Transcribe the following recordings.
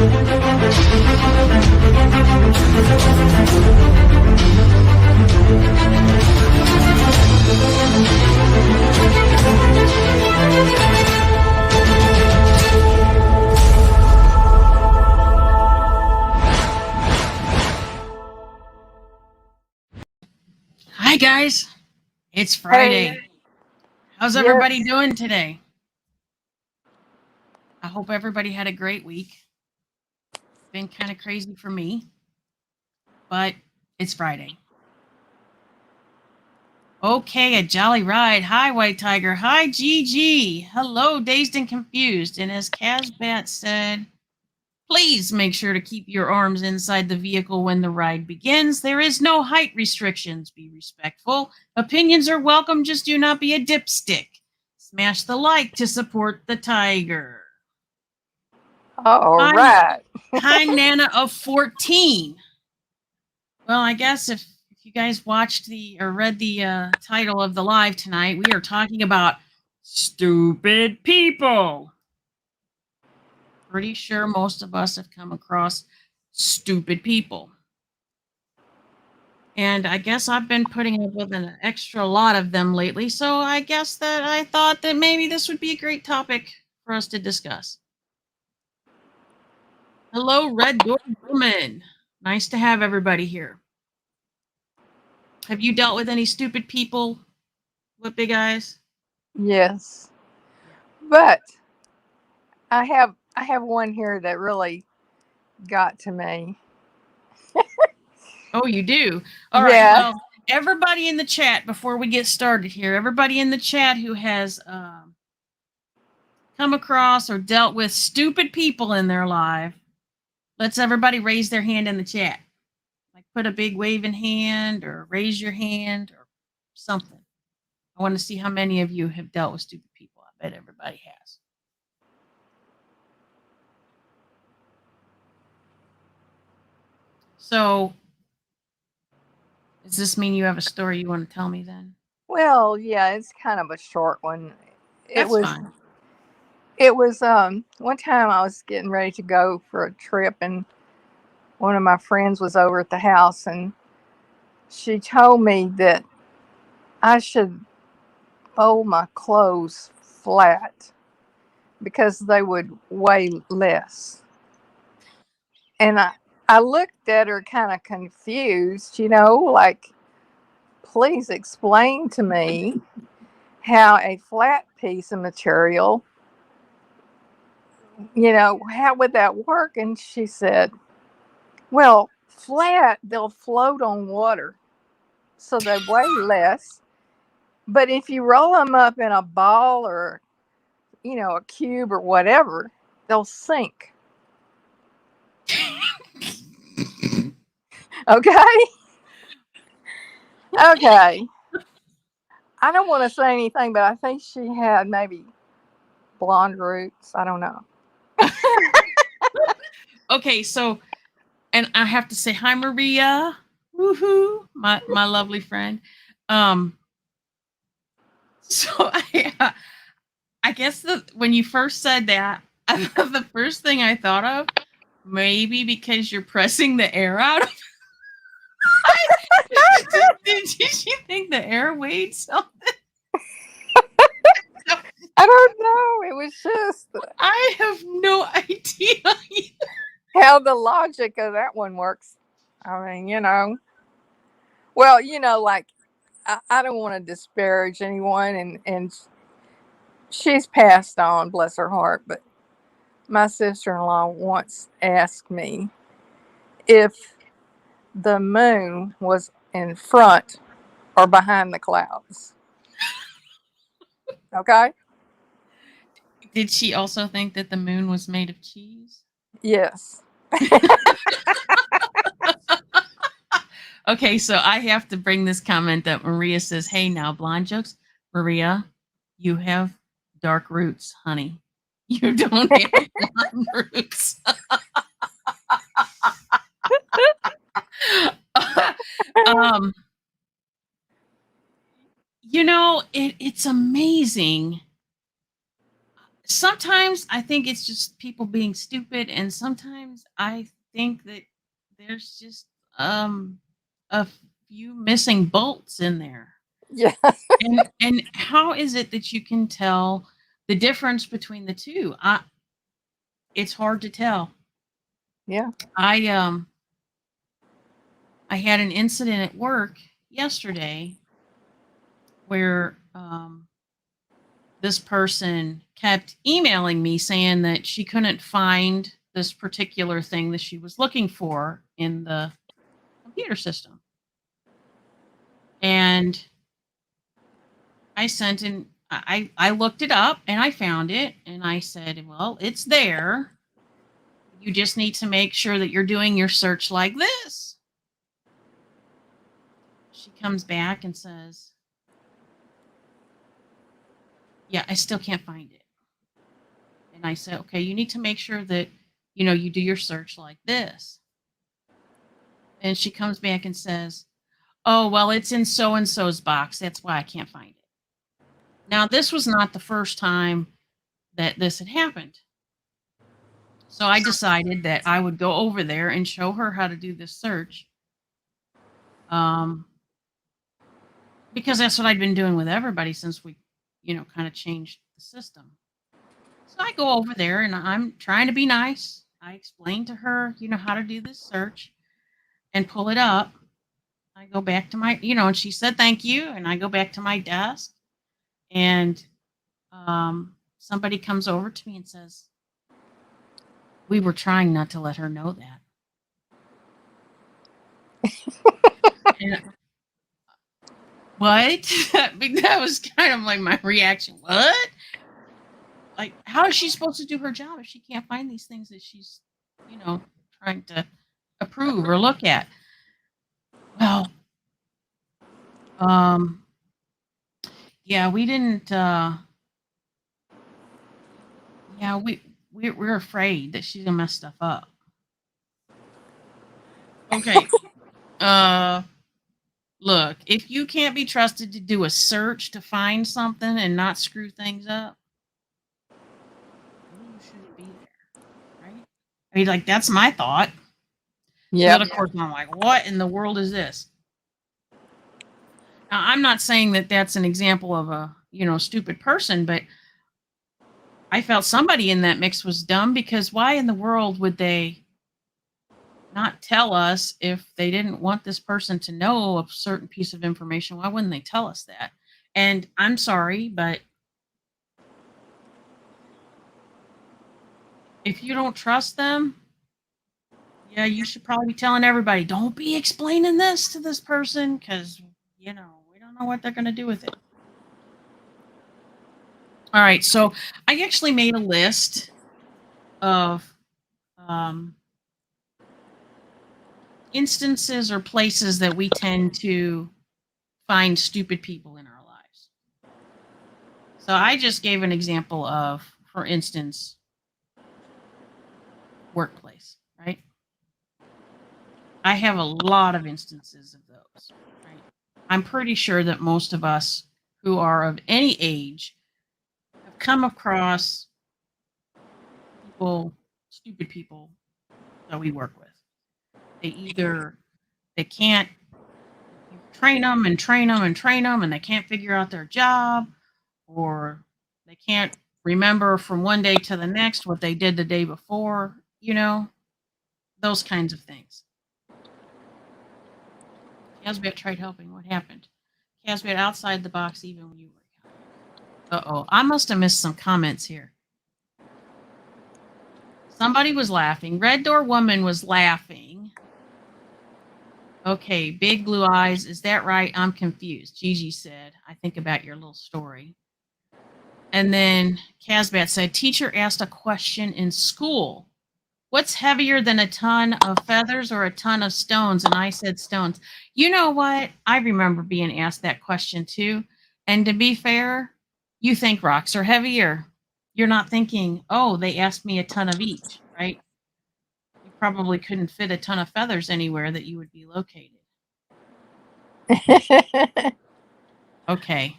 Hi guys, it's Friday. Hey, How's everybody yes, doing today? I hope everybody had a great week. It's been kind of crazy for me, but it's Friday. Okay, a jolly ride. Hi, WhiteTiger. Hi, Gigi. Hello, Dazed and Confused. And as Casbat said, please make sure to keep your arms inside the vehicle when the ride begins. There is no height restrictions. Be respectful. Opinions are welcome, just do not be a dipstick. Smash the like to support the tiger. all Hi, right. hi, Nana of 14. Well, I guess if you guys watched the or read the title of the live tonight, we are talking about stupid people. Pretty sure most of us have come across stupid people. And I guess I've been putting up with an extra lot of them lately, so I guess that I thought that maybe this would be a great topic for us to discuss. Hello, Red Door Woman. Nice to have everybody here. Have you dealt with any stupid people with big eyes? Yes, Yeah. but I have one here that really got to me. Oh, you do? All right. Yeah. Well, everybody in the chat, before we get started here, everybody in the chat who has come across or dealt with stupid people in their life, let's everybody raise their hand in the chat. Like put a big waving hand or raise your hand or something. I want to see how many of you have dealt with stupid people. I bet everybody has. So, does this mean you have a story you want to tell me then? Well, yeah, it's kind of a short one. It That's was fine. it was one time I was getting ready to go for a trip, and one of my friends was over at the house, and she told me that I should fold my clothes flat because they would weigh less. And I looked at her kind of confused, like, please explain to me how a flat piece of material, how would that work? And she said, well, flat, they'll float on water, so they weigh less. But if you roll them up in a ball or, a cube or whatever, they'll sink. Okay. Okay. I don't want to say anything, but I think she had maybe blonde roots. I don't know. Okay, so and I have to say hi, Maria. Woohoo, my lovely friend. Um, so I guess when you first said that, the first thing I thought of maybe because you're pressing the air out. Did you think the air weighed something? I don't know. It was just I have no idea. how the logic of that one works. I mean, well, like, I don't want to disparage anyone, and she's passed on, bless her heart, but my sister-in-law once asked me if the moon was in front or behind the clouds. Okay? Did she also think that the moon was made of cheese? Yes. Okay, so I have to bring this comment that Maria says, "Hey, now blonde jokes, Maria, you have dark roots, honey. You don't have blonde roots." um, it's amazing. sometimes I think it's just people being stupid, and sometimes I think that there's just a few missing bolts in there. Yeah. And how is it that you can tell the difference between the two? It's hard to tell. Yeah. I I had an incident at work yesterday where this person kept emailing me saying that she couldn't find this particular thing that she was looking for in the computer system. And I sent in I looked it up and I found it and I said, "Well, it's there. You just need to make sure that you're doing your search like this." She comes back and says, "Yeah, I still can't find it." And I said, "Okay, you need to make sure that you do your search like this." And she comes back and says, "Oh, well, it's in so and so's box. That's why I can't find it." Now, this was not the first time that this had happened. So I decided that I would go over there and show her how to do this search. Um, because that's what I'd been doing with everybody since we, kind of changed the system. So I go over there and I'm trying to be nice. I explain to her, how to do this search and pull it up. I go back to my, and she said thank you. And I go back to my desk and somebody comes over to me and says, "We were trying not to let her know that." And what? That was kind of like my reaction. What? Like, how is she supposed to do her job if she can't find these things that she's, trying to approve or look at? Well, um, yeah, we didn't. Yeah, we're afraid that she's gonna mess stuff up. Okay. Uh, Look, if you can't be trusted to do a search to find something and not screw things up, maybe you shouldn't be there, right? I mean, like that's my thought. So Yep. then, of course, I'm like, what in the world is this? Now, I'm not saying that that's an example of a, stupid person, but I felt somebody in that mix was dumb because why in the world would they not tell us if they didn't want this person to know a certain piece of information? Why wouldn't they tell us that? And I'm sorry, but if you don't trust them, yeah, you should probably be telling everybody, don't be explaining this to this person because, we don't know what they're going to do with it. All right, so I actually made a list of um, instances or places that we tend to find stupid people in our lives. So I just gave an example of, for instance, workplace, right? I have a lot of instances of those, right? I'm pretty sure that most of us who are of any age have come across people, stupid people that we work with. They can't, you train them and train them and train them and they can't figure out their job, or they can't remember from one day to the next what they did the day before, those kinds of things. Casbat tried helping. What happened? Casbat outside the box even when you were. Uh-oh. I must have missed some comments here. Somebody was laughing. Red Door Woman was laughing. Okay, big blue eyes. Is that right? I'm confused. Gigi said, I think about your little story. And then Casbat said, teacher asked a question in school. What's heavier than a ton of feathers or a ton of stones? And I said stones. You know what? I remember being asked that question too. And to be fair, you think rocks are heavier. You're not thinking, oh, they asked me a ton of each, right? You probably couldn't fit a ton of feathers anywhere that you would be located. Okay.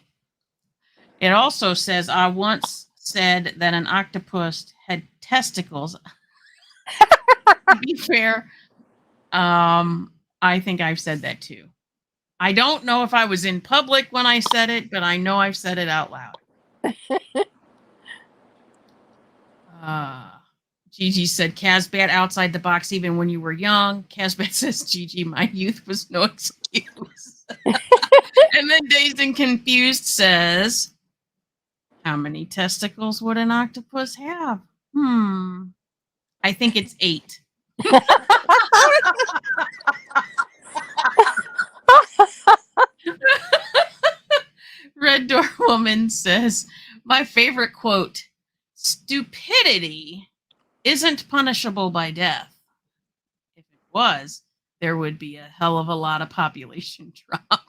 It also says, I once said that an octopus had testicles. To be fair, I think I've said that too. I don't know if I was in public when I said it, but I know I've said it out loud. Gigi said, Casbat outside the box even when you were young. Casbat says, Gigi, my youth was no excuse. And then Dazed and Confused says, how many testicles would an octopus have? I think it's 8. Red Door Woman says, my favorite quote, stupidity isn't punishable by death. If it was, there would be a hell of a lot of population drop.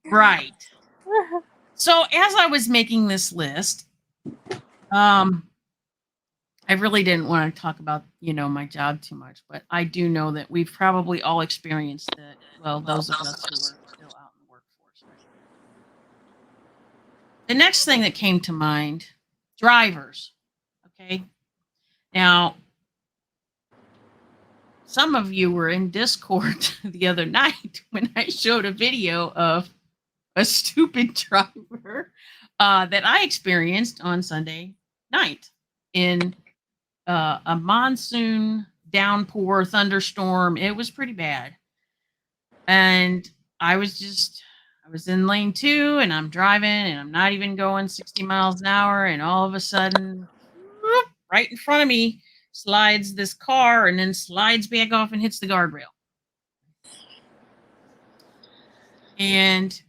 Right. So as I was making this list, I really didn't want to talk about, my job too much, but I do know that we've probably all experienced it. Well, those of us who are still out in the workforce. Right? The next thing that came to mind, drivers. Okay. Now, some of you were in Discord the other night when I showed a video of a stupid driver that I experienced on Sunday night in a monsoon downpour thunderstorm. It was pretty bad. And I was in lane 2 and I'm driving and I'm not even going 60 miles an hour. And all of a sudden, whoop, right in front of me slides this car and then slides back off and hits the guardrail. And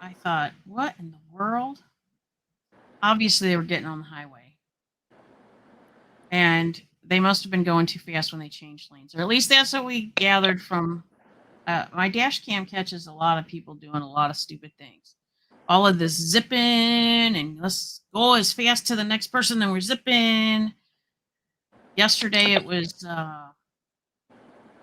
I thought, what in the world? Obviously, they were getting on the highway. And they must have been going too fast when they changed lanes. Or at least that's what we gathered from... my dash cam catches a lot of people doing a lot of stupid things. All of this zipping and let's go as fast to the next person than we're zipping. Yesterday, it was...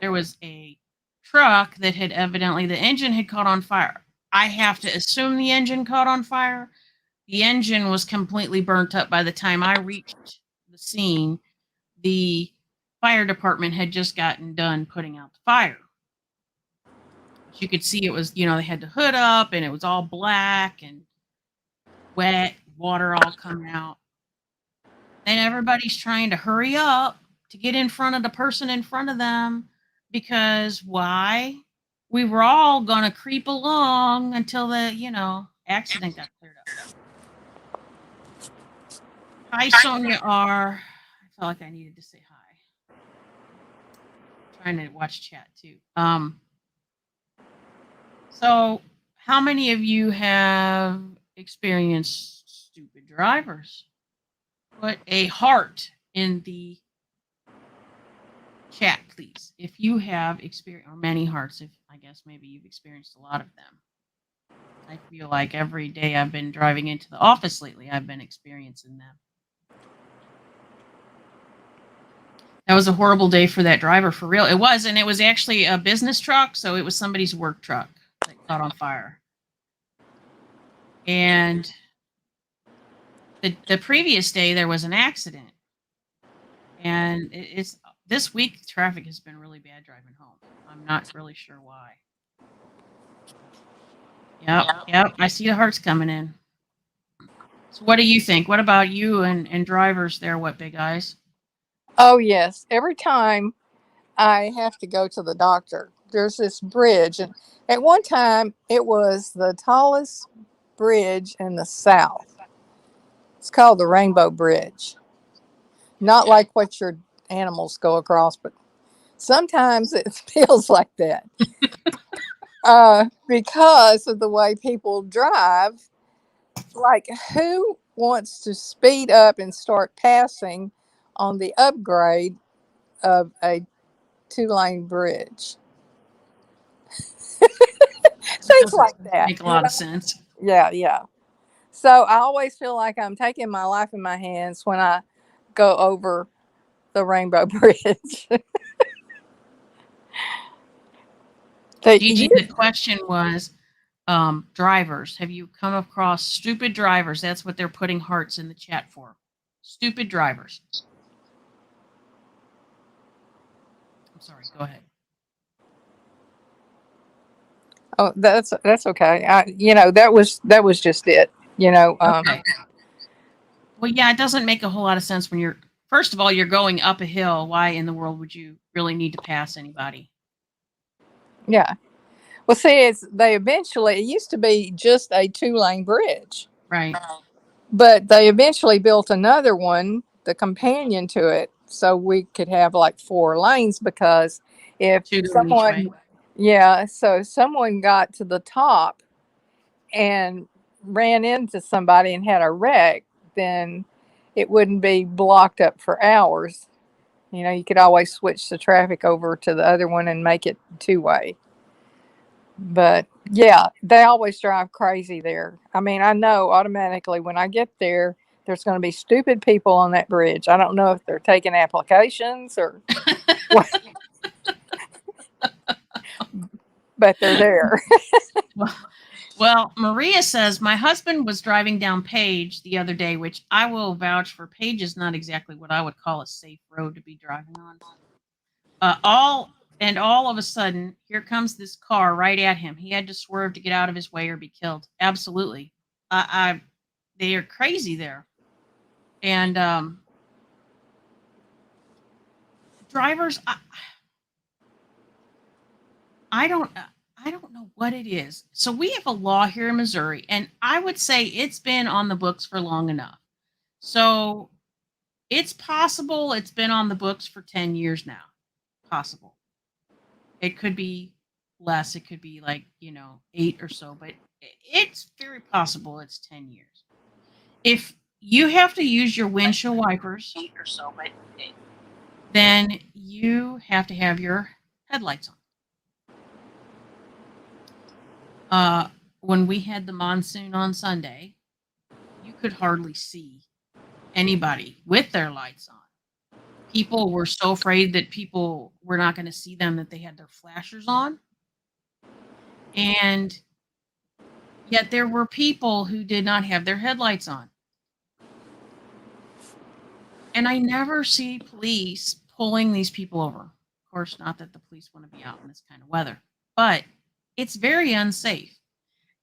there was a truck that had evidently... the engine had caught on fire. I have to assume the engine caught on fire. The engine was completely burnt up by the time I reached the scene. The fire department had just gotten done putting out the fire. But you could see it was, they had the hood up and it was all black and wet, water all coming out. And everybody's trying to hurry up to get in front of the person in front of them because why? We were all going to creep along until the, accident got cleared up. Hi, Sonia R. I felt like I needed to say hi. I'm trying to watch chat too. So how many of you have experienced stupid drivers? Put a heart in the chat, please. If you have experienced, or many hearts, if I guess maybe you've experienced a lot of them. I feel like every day I've been driving into the office lately, I've been experiencing them. That was a horrible day for that driver, for real. It was, and it was actually a business truck, so it was somebody's work truck that caught on fire. And the previous day, there was an accident. And it's this week, traffic has been really bad driving home. I'm not really sure why. Yep, I see the hearts coming in. So what do you think? What about you and drivers there, What Big Eyes? Oh, yes. Every time I have to go to the doctor, there's this bridge. And at one time, it was the tallest bridge in the South. It's called the Rainbow Bridge. Not like what your animals go across, but sometimes it feels like that. Because of the way people drive. Like, who wants to speed up and start passing on the upgrade of a 2-lane bridge? Things like that. Make a lot of sense. Yeah. So I always feel like I'm taking my life in my hands when I go over the Rainbow Bridge. Gigi, the question was, Drivers. Have you come across stupid drivers? That's what they're putting hearts in the chat for. Stupid drivers. I'm sorry. Go ahead. Oh, that's okay. That was just it. Okay. Well, yeah, it doesn't make a whole lot of sense when you're, first of all, you're going up a hill. Why in the world would you really need to pass anybody? Yeah. Well, see, it used to be just a 2-lane bridge, Right. but they eventually built another one, the companion to it, so we could have like 4 lanes because if Two going each way. someone, yeah, so if someone got to the top and ran into somebody and had a wreck, then it wouldn't be blocked up for hours. You could always switch the traffic over to the other one and make it 2-way. But yeah, they always drive crazy there. I mean, I know automatically when I get there, there's going to be stupid people on that bridge. I don't know if they're taking applications or what, but they're there. Well, Maria says, my husband was driving down Page the other day, which I will vouch for. Page is not exactly what I would call a safe road to be driving on. All of a sudden, here comes this car right at him. He had to swerve to get out of his way or be killed. Absolutely. They are crazy there. And drivers, I don't know what it is. So we have a law here in Missouri, and I would say it's been on the books for long enough. So it's possible it's been on the books for 10 years now. Possible. It could be less. It could be like, 8 or so, but it's very possible it's 10 years. If you have to use your windshield wipers, then you have to have your headlights on. When we had the monsoon on Sunday, you could hardly see anybody with their lights on. People were so afraid that people were not going to see them that they had their flashers on. And yet there were people who did not have their headlights on. And I never see police pulling these people over. Of course, not that the police want to be out in this kind of weather, but it's very unsafe.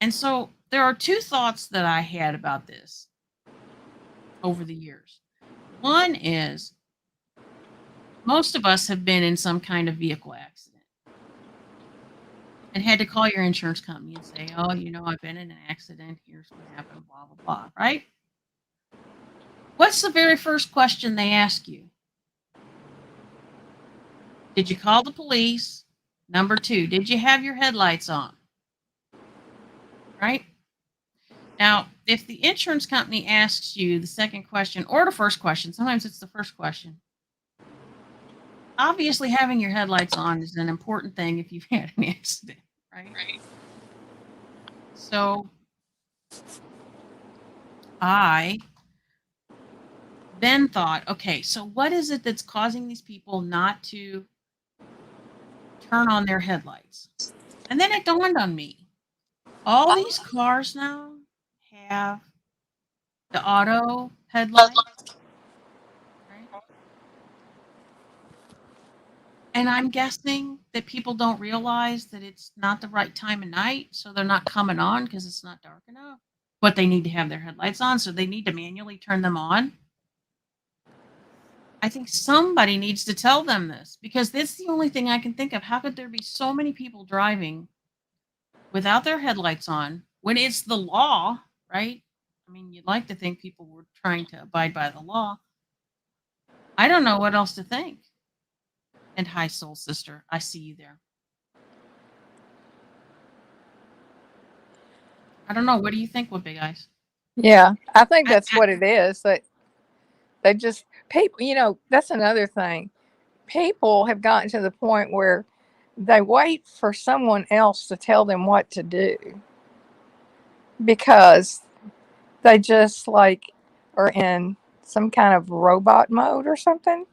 And so there are two thoughts that I had about this over the years. One is most of us have been in some kind of vehicle accident and had to call your insurance company and say, oh, I've been in an accident. Here's what happened, blah, blah, blah, right? What's the very first question they ask you? Did you call the police? Number 2, did you have your headlights on? Right? Now, if the insurance company asks you the second question or the first question, sometimes it's the first question. Obviously, having your headlights on is an important thing if you've had an accident, right? So I then thought, okay, so what is it that's causing these people not to turn on their headlights? And then it dawned on me, all these cars now have the auto headlights, right? And I'm guessing that people don't realize that it's not the right time of night, so they're not coming on because it's not dark enough. But they need to have their headlights on, so they need to manually turn them on. I think somebody needs to tell them this because that's the only thing I can think of. How could there be so many people driving without their headlights on when it's the law, right? I mean, you'd like to think people were trying to abide by the law. I don't know what else to think. And hi, soul sister, I see you there. I don't know. What do you think, with Big Eyes? Yeah, I think I, that's what it is. That they just people. That's another thing. People have gotten to the point where they wait for someone else to tell them what to do because they just like are in some kind of robot mode or something.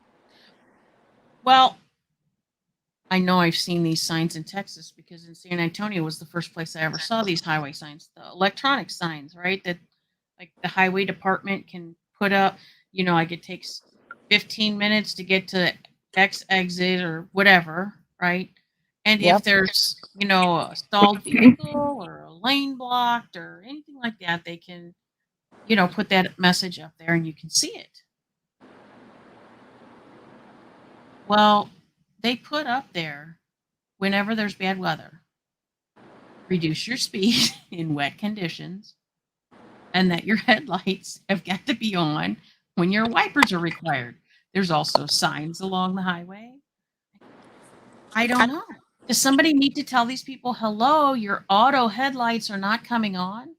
well, I know I've seen these signs in Texas because in San Antonio was the first place I ever saw these highway signs, the electronic signs, right? That like the highway department can put up, like it takes 15 minutes to get to X exit or whatever, right? And if Yep. there's, a stalled vehicle or a lane blocked or anything like that, they can, put that message up there and you can see it. Well, they put up there whenever there's bad weather, reduce your speed in wet conditions, and that your headlights have got to be on when your wipers are required. There's also signs along the highway. I don't know. Does somebody need to tell these people, hello, your auto headlights are not coming on?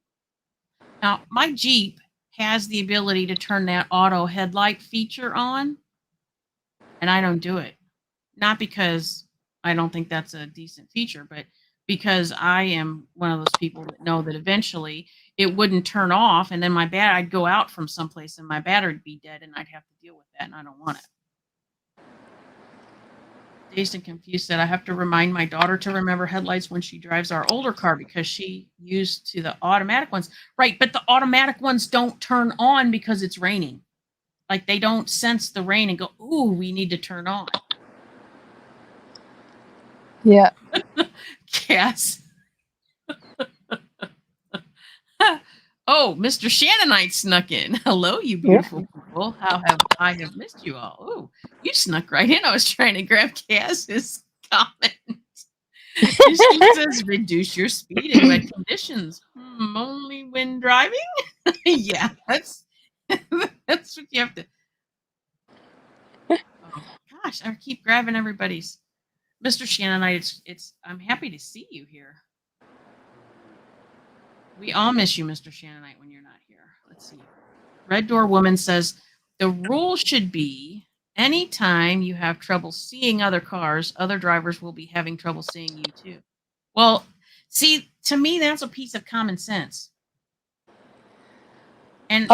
Now, my Jeep has the ability to turn that auto headlight feature on, and I don't do it. Not because I don't think that's a decent feature, but because I am one of those people that know that eventually it wouldn't turn off, and then I'd go out from someplace and my battery would be dead, and I'd have to deal with that, and I don't want it. Dazed and Confused said, I have to remind my daughter to remember headlights when she drives our older car because she used to the automatic ones. Right, but the automatic ones don't turn on because it's raining. Like they don't sense the rain and go, ooh, we need to turn on. Yeah. Yes. Oh, Mr. Shannonite snuck in. Hello, you beautiful people. How have I have missed you all? Oh, you snuck right in. I was trying to grab Cass's comment. She says, reduce your speed in wet conditions. Only when driving? Yeah, that's that's what you have to. Oh gosh, I keep grabbing everybody's. Mr. Shannonite, it's I'm happy to see you here. We all miss you, Mr. Shannonite, when you're not here. Let's see. Red Door Woman says the rule should be anytime you have trouble seeing other cars, other drivers will be having trouble seeing you too. Well, see, to me, that's a piece of common sense. And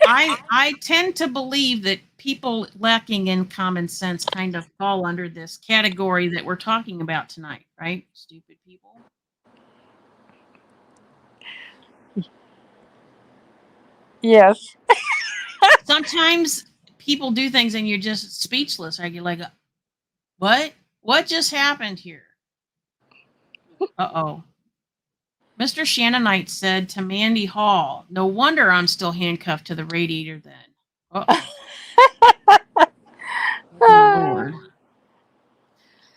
I tend to believe that people lacking in common sense kind of fall under this category that we're talking about tonight, right? Stupid people. Yes. Sometimes people do things and you're just speechless. Right? You're like, what? What just happened here? Uh-oh. Mr. Shannonite said to Mandy Hall, no wonder I'm still handcuffed to the radiator then. Uh-oh. Oh, Lord.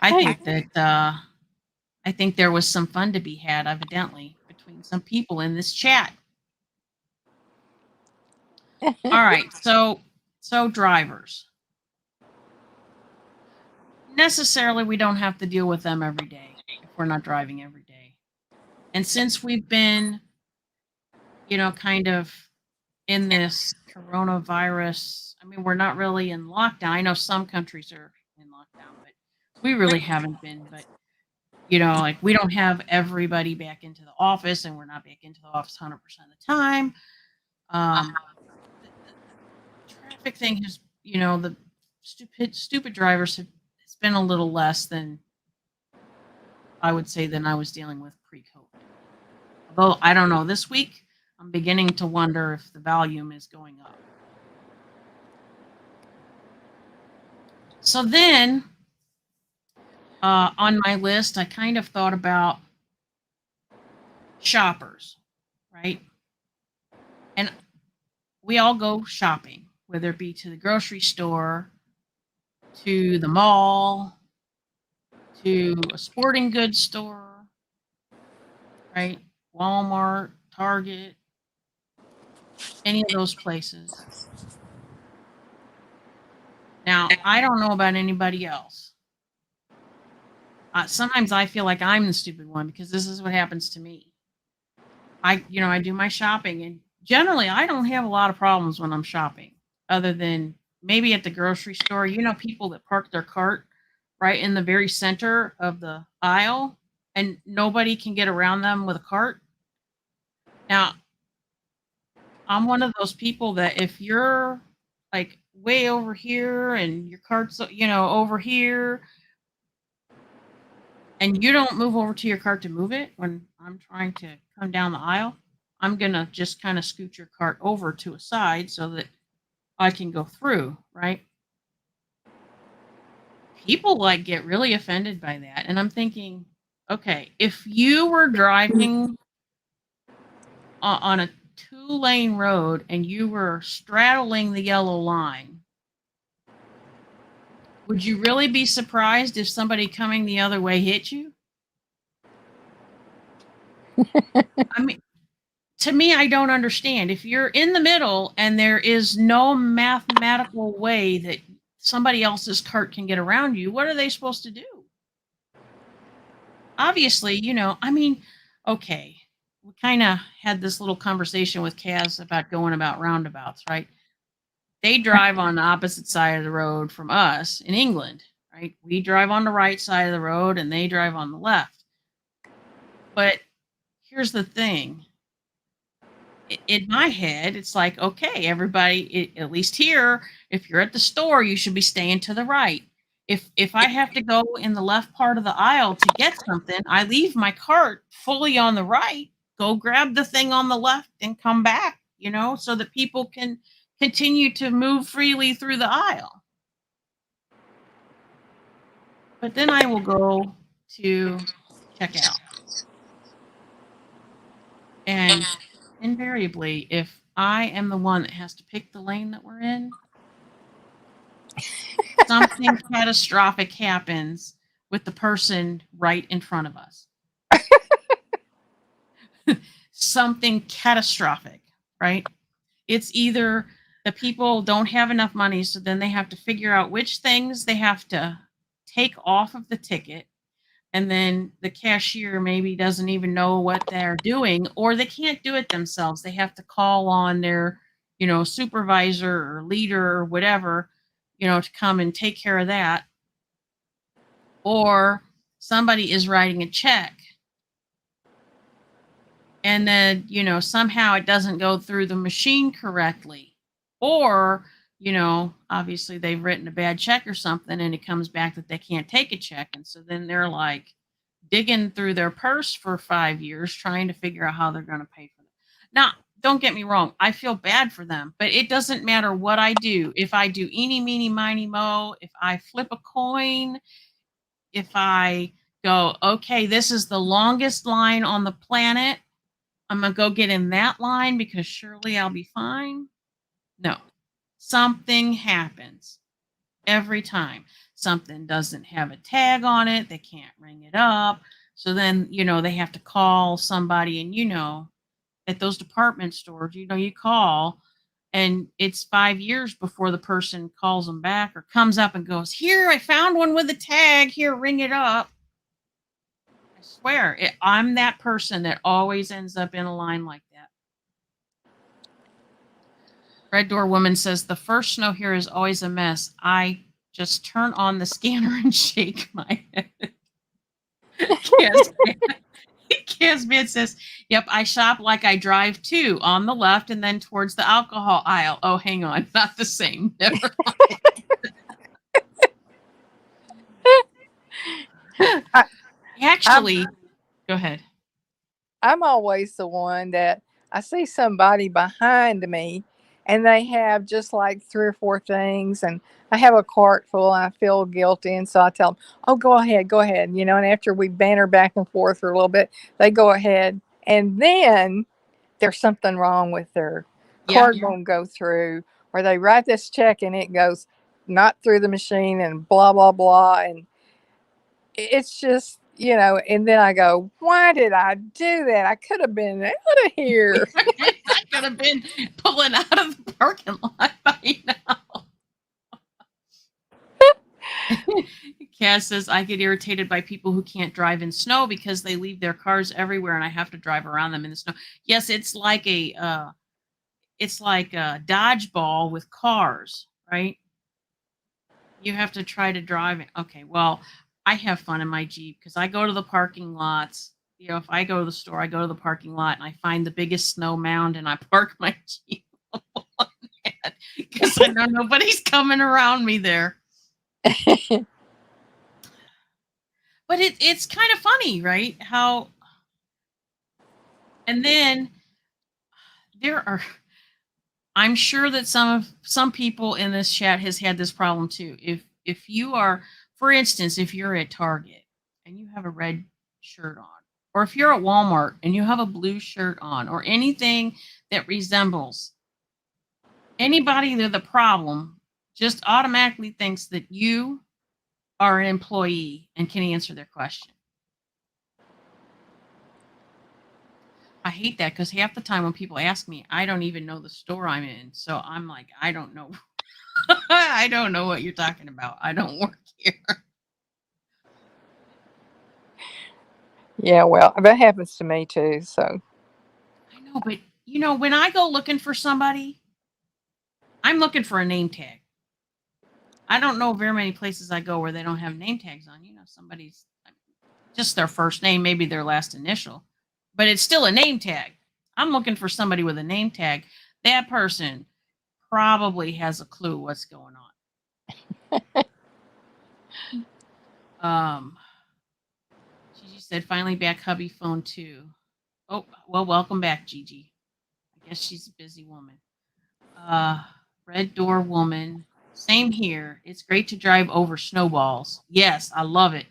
I think there was some fun to be had, evidently, between some people in this chat. All right, so drivers. Necessarily, we don't have to deal with them every day if we're not driving every day. And since we've been, kind of in this coronavirus, I mean, we're not really in lockdown. I know some countries are in lockdown, but we really haven't been. But, like we don't have everybody back into the office and we're not back into the office 100% of the time. The traffic thing has, the stupid drivers have, it's been a little less than I would say than I was dealing with pre-COVID. Although I don't know, this week I'm beginning to wonder if the volume is going up. So then on my list, I kind of thought about shoppers, right? And we all go shopping, whether it be to the grocery store, to the mall, to a sporting goods store, right? Walmart, Target, any of those places. Now, I don't know about anybody else. Sometimes I feel like I'm the stupid one because this is what happens to me. I do my shopping, and generally I don't have a lot of problems when I'm shopping, other than maybe at the grocery store. People that park their cart right in the very center of the aisle, and nobody can get around them with a cart. Now, I'm one of those people that if you're like way over here and your cart's over here, and you don't move over to your cart to move it when I'm trying to come down the aisle, I'm going to just kind of scoot your cart over to a side so that I can go through, right? People like get really offended by that. And I'm thinking, okay, if you were driving on a 2-lane road and you were straddling the yellow line, would you really be surprised if somebody coming the other way hit you? I mean, to me, I don't understand. If you're in the middle and there is no mathematical way that somebody else's cart can get around you, what are they supposed to do? Obviously, I mean, okay, we kind of had this little conversation with Kaz about going about roundabouts, right? They drive on the opposite side of the road from us in England, right? We drive on the right side of the road and they drive on the left. But here's the thing. In my head, it's like, okay, everybody, at least here, if you're at the store, you should be staying to the right. If I have to go in the left part of the aisle to get something, I leave my cart fully on the right, go grab the thing on the left and come back, so that people can continue to move freely through the aisle. But then I will go to check out. And invariably, if I am the one that has to pick the lane that we're in, something catastrophic happens with the person right in front of us. Something catastrophic, right? It's either the people don't have enough money, so then they have to figure out which things they have to take off of the ticket. And then the cashier maybe doesn't even know what they're doing, or they can't do it themselves. They have to call on their, supervisor or leader or whatever, to come and take care of that. Or somebody is writing a check and then, somehow it doesn't go through the machine correctly. Or, obviously they've written a bad check or something and it comes back that they can't take a check. And so then they're like digging through their purse for 5 years trying to figure out how they're going to pay for it. Now, don't get me wrong. I feel bad for them, but it doesn't matter what I do. If I do eeny, meeny, miny, mo, if I flip a coin, if I go, okay, this is the longest line on the planet, I'm going to go get in that line because surely I'll be fine. No, something happens every time. Something doesn't have a tag on it. They can't ring it up. So then, they have to call somebody. And, at those department stores, you call and it's 5 years before the person calls them back or comes up and goes, here, I found one with a tag. Here, ring it up. I swear, I'm that person that always ends up in a line like that. Red Door Woman says, the first snow here is always a mess. I just turn on the scanner and shake my head. Casman says, yep, I shop like I drive too, on the left and then towards the alcohol aisle. Oh, hang on, not the same. Never mind. Actually, go ahead. I'm always the one that I see somebody behind me and they have just like 3 or 4 things, and I have a cart full and I feel guilty, and so I tell them, oh, go ahead, and after we banter back and forth for a little bit, they go ahead, and then there's something wrong with their card won't go through, or they write this check and it goes not through the machine and blah blah blah, and it's just, and then I go, why did I do that? I could have been out of here. I could have been pulling out of the parking lot by now. Cass says, I get irritated by people who can't drive in snow because they leave their cars everywhere and I have to drive around them in the snow. Yes, it's like a dodgeball with cars, right? You have to try to drive it. Okay, well, I have fun in my Jeep because I go to the parking lots. If I go to the store, I go to the parking lot and I find the biggest snow mound and I park my Jeep on that because I know nobody's coming around me there. But But it's kind of funny, right? How and then there are I'm sure that some people in this chat has had this problem too. If you are, for instance, if you're at Target and you have a red shirt on, or if you're at Walmart and you have a blue shirt on, or anything that resembles anybody with a problem, just automatically thinks that you are an employee and can answer their question. I hate that because half the time when people ask me, I don't even know the store I'm in. So I'm like, I don't know. I don't know what you're talking about. I don't work here. Yeah, well, that happens to me too. So, I know, but when I go looking for somebody, I'm looking for a name tag. I don't know very many places I go where they don't have name tags on. Somebody's just their first name, maybe their last initial, but it's still a name tag. I'm looking for somebody with a name tag. That person probably has a clue what's going on. Gigi said, finally back, hubby phone too. Oh, well, welcome back, Gigi. I guess she's a busy woman. Uh, Red Door Woman. Same here. It's great to drive over snowballs. Yes, I love it.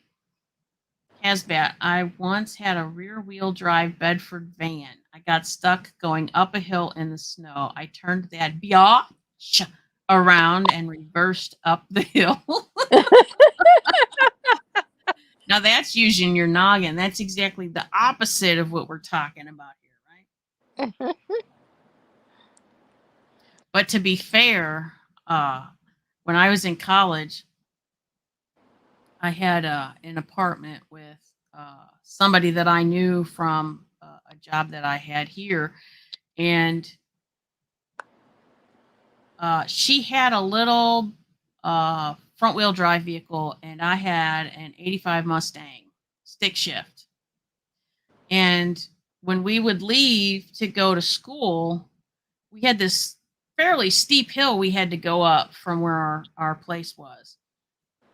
Casbat. I once had a rear wheel drive Bedford van. I got stuck going up a hill in the snow. I turned that biatch around and reversed up the hill. Now that's using your noggin. That's exactly the opposite of what we're talking about here, right? But to be fair, when I was in college, I had an apartment with somebody that I knew from a job that I had here, and she had a little front wheel drive vehicle, and I had an '85 Mustang stick shift. And when we would leave to go to school, we had this fairly steep hill we had to go up from where our place was.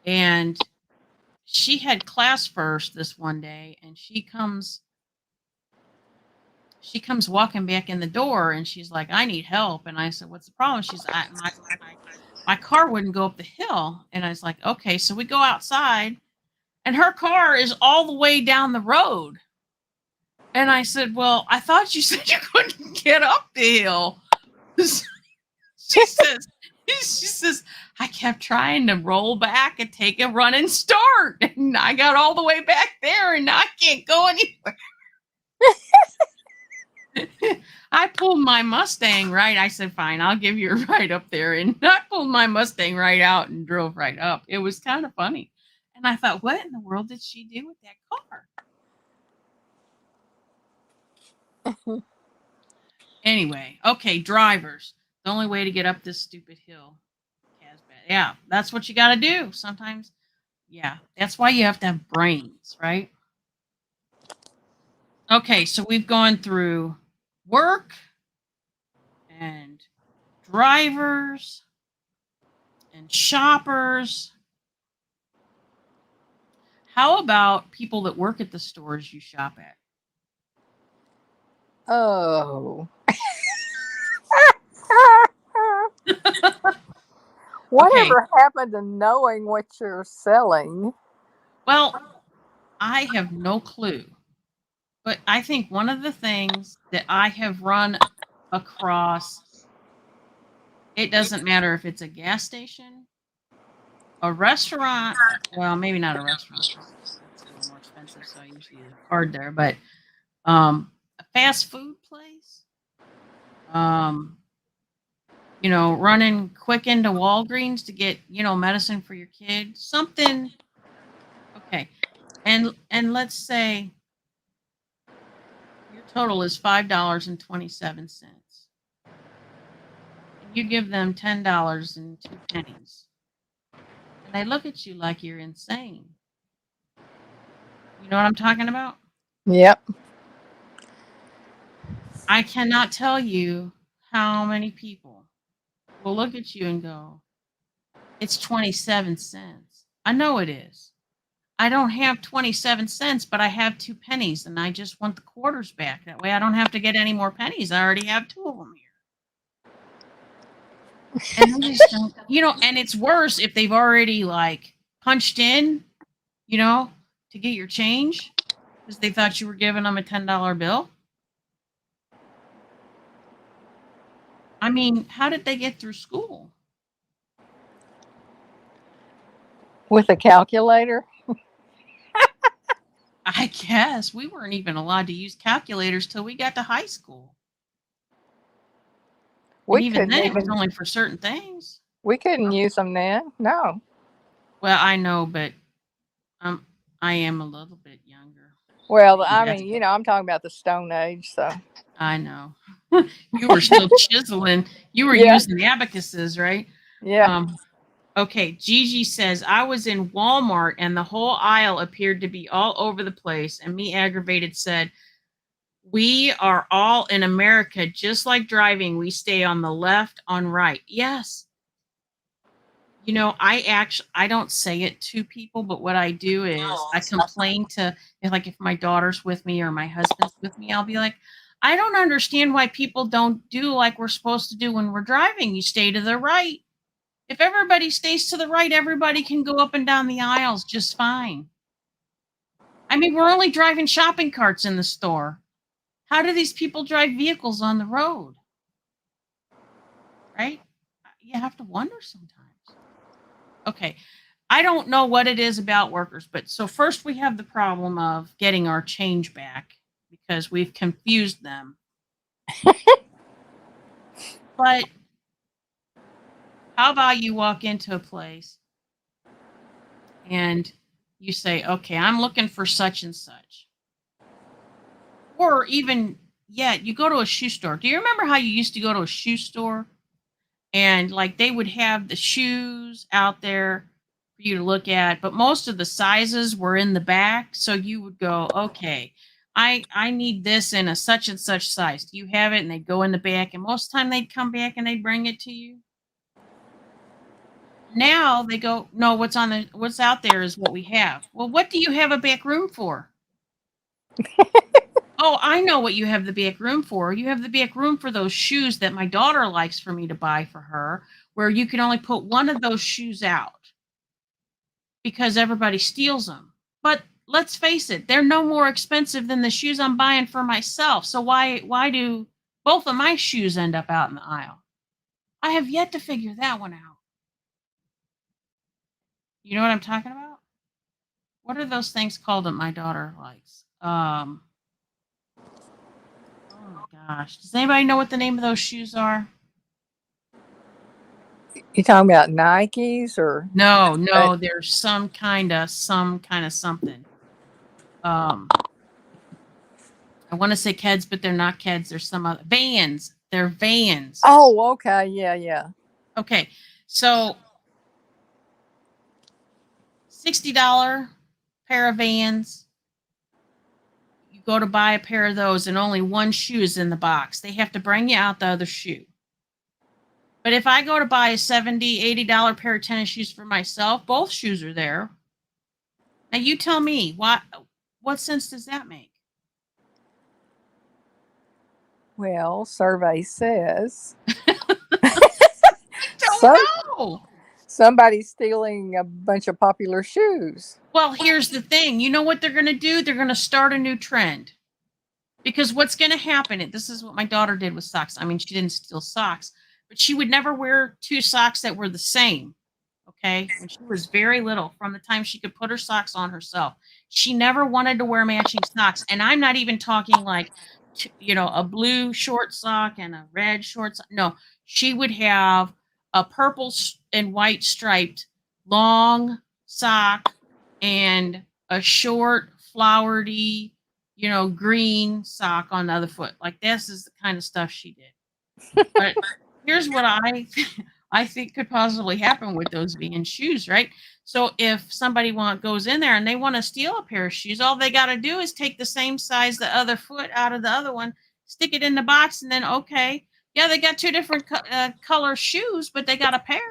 And she had class first this one day, and she comes walking back in the door, and she's like, I need help. And I said, what's the problem? She's my car wouldn't go up the hill. And I was like, okay. So we go outside, and her car is all the way down the road. And I said, well, I thought you said you couldn't get up the hill. she says, she says, I kept trying to roll back and take a running start. And I got all the way back there, and I can't go anywhere. I pulled my Mustang right. I said, fine, I'll give you a ride up there. And I pulled my Mustang right out and drove right up. It was kind of funny. And I thought, what in the world did she do with that car? Anyway, okay, drivers. The only way to get up this stupid hill. Yeah, that's what you got to do. Sometimes, yeah, that's why you have to have brains, right? Okay, so we've gone through work and drivers and shoppers. How about people that work at the stores you shop at? oh. Whatever happened to knowing what you're selling? Well, I have no clue. But I think one of the things that I have run across, it doesn't matter if it's a gas station, a restaurant, well, maybe not a restaurant. That's a little more expensive, so I usually use a card there. But a fast food place, um, running quick into Walgreens to get, medicine for your kid, something. Okay. And let's say your total is $5.27. And you give them $10.02. And they look at you like you're insane. You know what I'm talking about? Yep. I cannot tell you how many people will look at you and go, it's 27 cents. I know it is. I don't have 27 cents, but I have 2 pennies, and I just want the quarters back. That way I don't have to get any more pennies. I already have 2 of them here. And they just don't, and it's worse if they've already like punched in, to get your change because they thought you were giving them a $10 bill. I mean, how did they get through school? With a calculator. I guess we weren't even allowed to use calculators till we got to high school. And We even couldn't then, it was even. only for certain things. We couldn't use them then. No. Well, I know, but I am a little bit younger. Well, Maybe I that's. mean, I'm talking about the Stone Age. So. I know. You were still chiseling. You were Yeah. using abacuses, right? Yeah. Okay, Gigi says, I was in Walmart and the whole aisle appeared to be all over the place. And me, aggravated, said, we are all in America, just like driving. We stay on the left, on right. Yes. I don't say it to people, but what I do is I complain to, if my daughter's with me or my husband's with me, I'll be like, I don't understand why people don't do like we're supposed to do when we're driving. You stay to the right. If everybody stays to the right, everybody can go up and down the aisles just fine. I mean, we're only driving shopping carts in the store. How do these people drive vehicles on the road? Right? You have to wonder sometimes. Okay. I don't know what it is about workers, but so first we have the problem of getting our change back because we've confused them. But how about you walk into a place and you say, okay, I'm looking for such and such. Or even, you go to a shoe store. Do you remember how you used to go to a shoe store and like they would have the shoes out there for you to look at, but most of the sizes were in the back. So you would go, okay, I need this in a such and such size. Do you have it? And they'd go in the back, and most of the time they'd come back and they'd bring it to you. Now they go, no, what's out there is what we have. Well, what do you have a back room for? Oh, I know what you have the back room for. You have the back room for those shoes that my daughter likes for me to buy for her, where you can only put one of those shoes out because everybody steals them. But let's face it, they're no more expensive than the shoes I'm buying for myself. So why do both of my shoes end up out in the aisle? I have yet to figure that one out. You know what I'm talking about? What are those things called that my daughter likes? Oh my gosh. Does anybody know what the name of those shoes are? You talking about Nikes or? No, there's some kind of something. I want to say Keds, but they're not Keds. There's some other Vans. They're Vans. Oh, okay. Yeah, yeah. Okay, so $60 pair of Vans. You go to buy a pair of those, and only one shoe is in the box. They have to bring you out the other shoe. But if I go to buy a $70, $80 pair of tennis shoes for myself, both shoes are there. Now you tell me, what sense does that make? Well, survey says I don't some know. somebody's stealing a bunch of popular shoes. Well, here's the thing. You know what they're going to do? They're going to start a new trend. Because what's going to happen, and this is what my daughter did with socks. I mean, she didn't steal socks, but she would never wear two socks that were the same. Okay. When she was very little, from the time she could put her socks on herself, she never wanted to wear matching socks. And I'm not even talking like, a blue short sock and a red short sock. No, she would have a purple and white striped long sock and a short flowery, green sock on the other foot. Like this is the kind of stuff she did. But here's what I think could possibly happen with those vegan shoes, right? So if somebody goes in there and they want to steal a pair of shoes, all they got to do is take the same size the other foot out of the other one, stick it in the box, and then okay, yeah, they got two different color shoes, but they got a pair.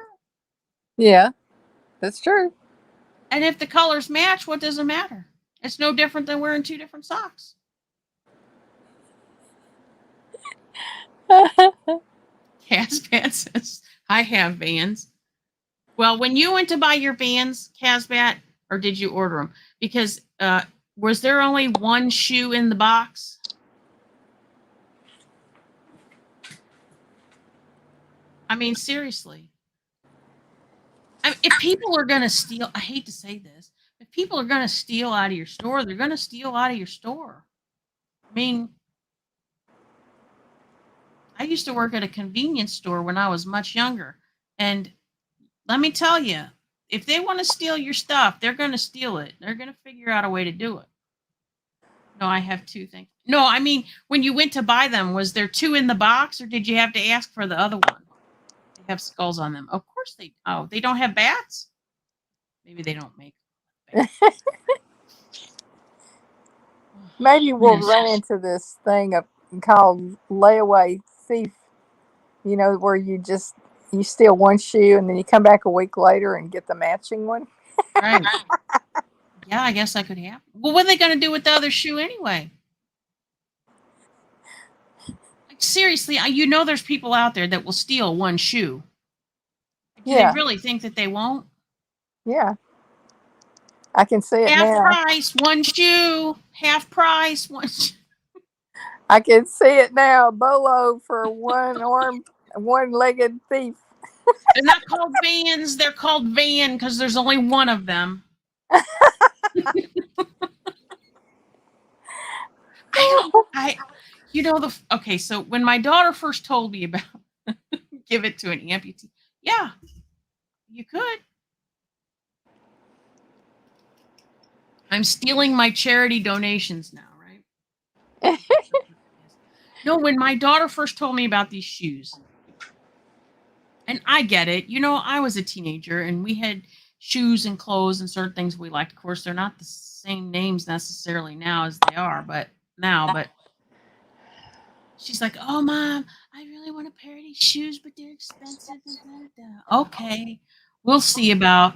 Yeah, that's true. And if the colors match, what does it matter? It's no different than wearing two different socks. Casbat says, I have Vans. Well, when you went to buy your Vans, Casbat, or did you order them? Because was there only one shoe in the box? I mean, seriously. I mean, if people are going to steal, I hate to say this, if people are going to steal out of your store, they're going to steal out of your store. I mean, I used to work at a convenience store when I was much younger. And let me tell you, if they want to steal your stuff, they're going to steal it. They're going to figure out a way to do it. No, I have two things. No, I mean, when you went to buy them, was there two in the box or did you have to ask for the other one? They have skulls on them. Of course they, oh, they don't have bats? Maybe they don't make bats. Maybe we'll run into this thing called layaway thief. You know, where you steal one shoe and then you come back a week later and get the matching one. Right. Yeah, I guess that could happen. Well, what are they going to do with the other shoe anyway? Like, seriously, you know there's people out there that will steal one shoe. Do they really think that they won't? Yeah. I can see it half now. Price, one shoe. Half price, one shoe. I can see it now. Bolo for one-legged thief. They're not called Vans. They're called Van because there's only one of them. Okay, so when my daughter first told me about give it to an amputee, yeah, you could. I'm stealing my charity donations now, right? No, when my daughter first told me about these shoes, and I get it, I was a teenager and we had shoes and clothes and certain things we liked. Of course, they're not the same names necessarily now as they are, but she's like, "Oh, Mom, I really want a pair of these shoes, but they're expensive." Okay, we'll see about,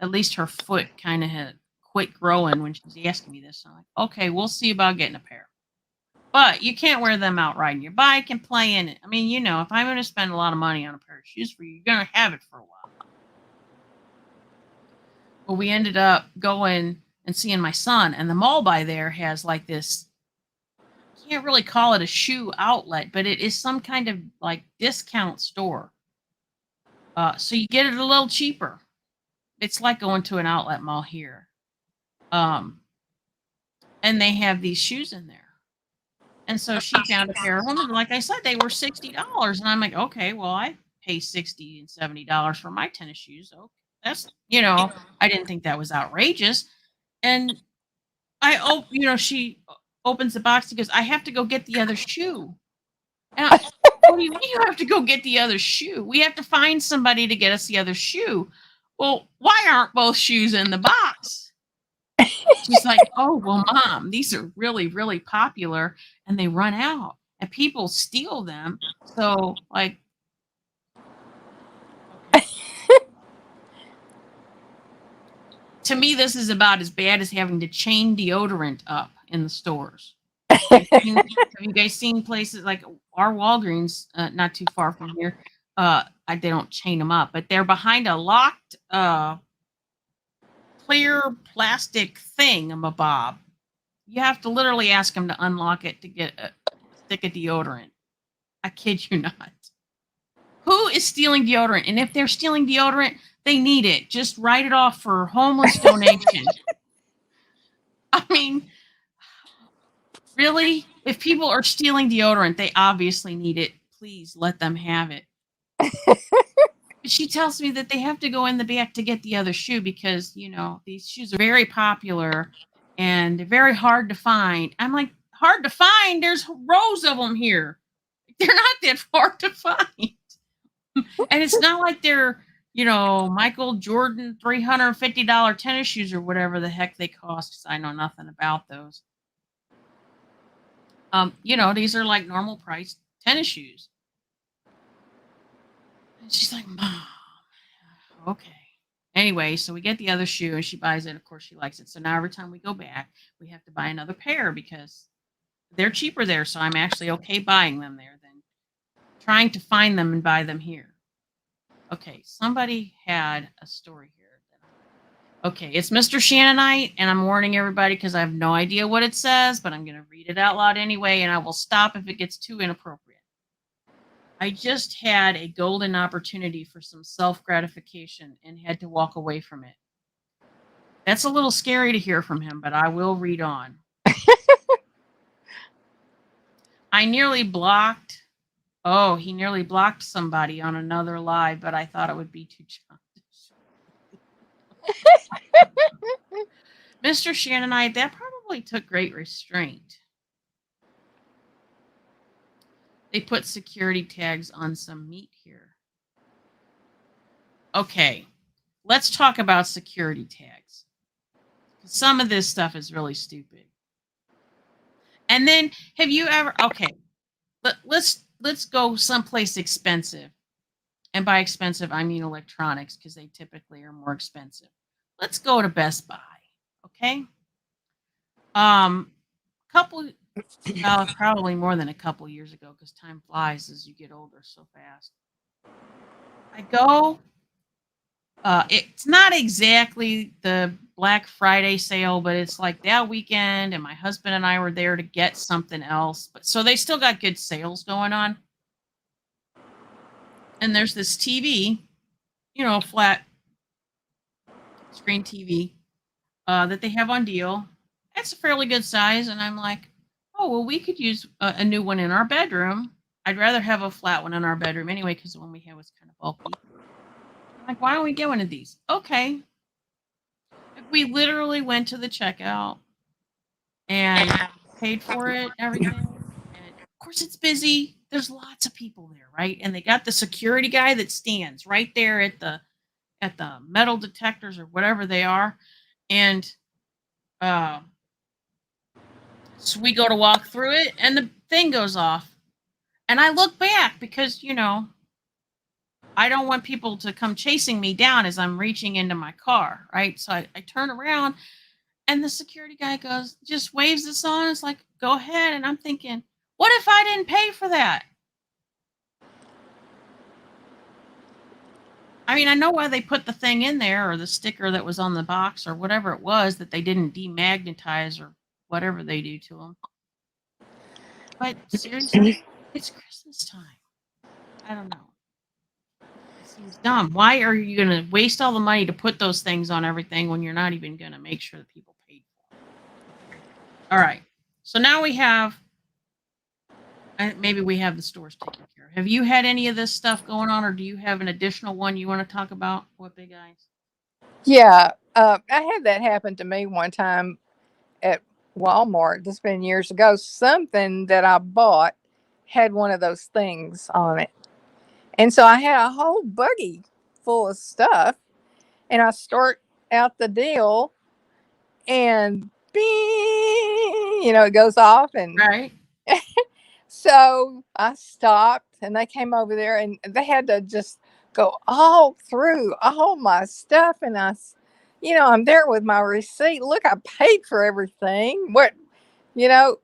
at least her foot kind of had quit growing when she's asking me this. So I'm like, okay, we'll see about getting a pair. But you can't wear them out riding your bike and play in it. I mean, if I'm going to spend a lot of money on a pair of shoes for you, you're going to have it for a while. Well, we ended up going and seeing my son, and the mall by there has like this, can't really call it a shoe outlet, but it is some kind of like discount store. So you get it a little cheaper. It's like going to an outlet mall here. And they have these shoes in there. And so she found a pair of them, and like I said, they were $60. And I'm like, okay, well, I pay $60 and $70 for my tennis shoes. So that's, I didn't think that was outrageous. And she opens the box and goes, I have to go get the other shoe. And what do you mean you have to go get the other shoe? We have to find somebody to get us the other shoe. Well, why aren't both shoes in the box? She's like, oh, well, Mom, these are really, really popular and they run out and people steal them. So, like, okay. To me, this is about as bad as having to chain deodorant up in the stores. Have you guys seen places like our Walgreens, not too far from here? They don't chain them up, but they're behind a locked clear plastic thing-a-bob. You have to literally ask them to unlock it to get a stick of deodorant. I kid you not. Who is stealing deodorant? And if they're stealing deodorant, they need it. Just write it off for homeless donation. I mean, really? If people are stealing deodorant, they obviously need it. Please let them have it. She tells me that they have to go in the back to get the other shoe because, these shoes are very popular and they're very hard to find. I'm like, hard to find? There's rows of them here. They're not that hard to find. And it's not like they're, Michael Jordan $350 tennis shoes or whatever the heck they cost because I know nothing about those. These are like normal priced tennis shoes. And she's like, Mom, okay. Anyway, so we get the other shoe and she buys it. Of course, she likes it. So now every time we go back, we have to buy another pair because they're cheaper there. So I'm actually okay buying them there than trying to find them and buy them here. Okay, somebody had a story here. Okay, it's Mr. Shannonite, and I'm warning everybody because I have no idea what it says, but I'm going to read it out loud anyway, and I will stop if it gets too inappropriate. I just had a golden opportunity for some self gratification and had to walk away from it. That's a little scary to hear from him, but I will read on. I nearly blocked. Oh, he nearly blocked somebody on another live, but I thought it would be too childish. Mr. Shannonite, that probably took great restraint. They put security tags on some meat here. Okay, let's talk about security tags. Some of this stuff is really stupid. And then, have you ever? Okay, let's go someplace expensive, and by expensive I mean electronics because they typically are more expensive. Let's go to Best Buy. Okay. Couple, probably more than a couple years ago because time flies as you get older so fast. I go. It's not exactly the Black Friday sale, but it's like that weekend, and my husband and I were there to get something else. But so they still got good sales going on. And there's this TV, flat screen TV that they have on deal. It's a fairly good size, and I'm like, oh well, we could use a new one in our bedroom. I'd rather have a flat one in our bedroom anyway because the one we had was kind of bulky. I'm like, why don't we get one of these? Okay. We literally went to the checkout and paid for it, everything. And of course, it's busy. There's lots of people there, right? And they got the security guy that stands right there at the metal detectors or whatever they are, and so we go to walk through it, and the thing goes off, and I look back because I don't want people to come chasing me down as I'm reaching into my car, right? So I turn around. And the security guy just waves us on. It's like, go ahead. And I'm thinking, what if I didn't pay for that? I mean, I know why they put the thing in there or the sticker that was on the box or whatever it was that they didn't demagnetize or whatever they do to them. But seriously, it's Christmas time. I don't know. It seems dumb. Why are you going to waste all the money to put those things on everything when you're not even going to make sure that people paid for it? All right. So now we have maybe we have the stores taken care of. Have you had any of this stuff going on, or do you have an additional one you want to talk about? What big eyes? Yeah, I had that happen to me one time at Walmart. This has been years ago. Something that I bought had one of those things on it. And so I had a whole buggy full of stuff. And I start out the deal and bing, it goes off. And Right. so I stopped and they came over there and they had to just go all through all my stuff. And I'm there with my receipt. Look, I paid for everything. You know,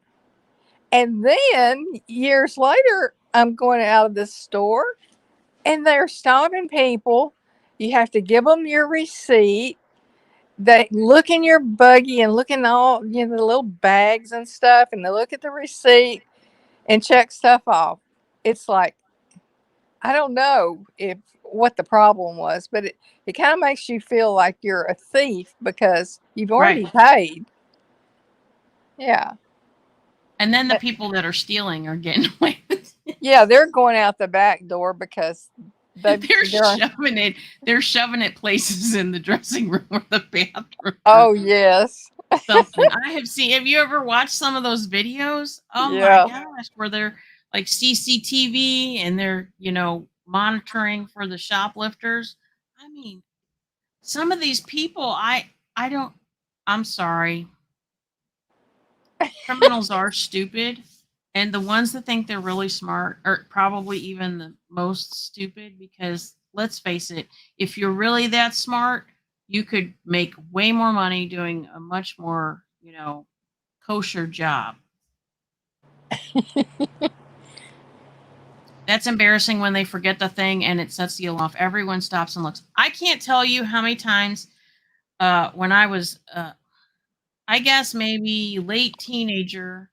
and then years later, I'm going out of the store and they're stopping people. You have to give them your receipt. They look in your buggy and look in all, the little bags and stuff, and they look at the receipt and check stuff off. It's like, I don't know if what the problem was, but it kind of makes you feel like you're a thief because you've already paid. Yeah. And then the people that are stealing are getting away with it. Yeah, they're going out the back door because they're shoving it. They're shoving it places in the dressing room or the bathroom. Oh yes. Something I have seen. Have you ever watched some of those videos? Oh Yeah. my gosh, where they're like CCTV and they're monitoring for the shoplifters. I mean, some of these people, I don't. I'm sorry. Criminals are stupid, and the ones that think they're really smart are probably even the most stupid because let's face it, if you're really that smart, you could make way more money doing a much more, kosher job. That's embarrassing when they forget the thing and it sets the alarm off. Everyone stops and looks. I can't tell you how many times when I was, I guess maybe late teenager,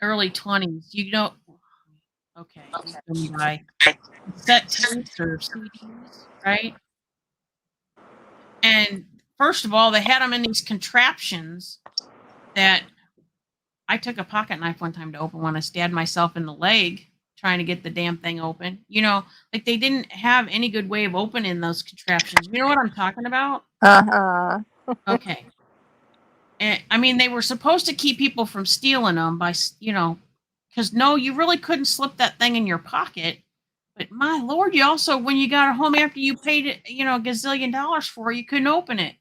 early 20s, okay, these go by cassette tapes or CDs, right? And first of all, they had them in these contraptions that I took a pocket knife one time to open one. I stabbed myself in the leg trying to get the damn thing open. Like they didn't have any good way of opening those contraptions. You know what I'm talking about? Uh-huh. Okay. And, I mean, they were supposed to keep people from stealing them because no, you really couldn't slip that thing in your pocket. But my lord, you also, when you got it home after you paid it, a gazillion dollars for it, you couldn't open it.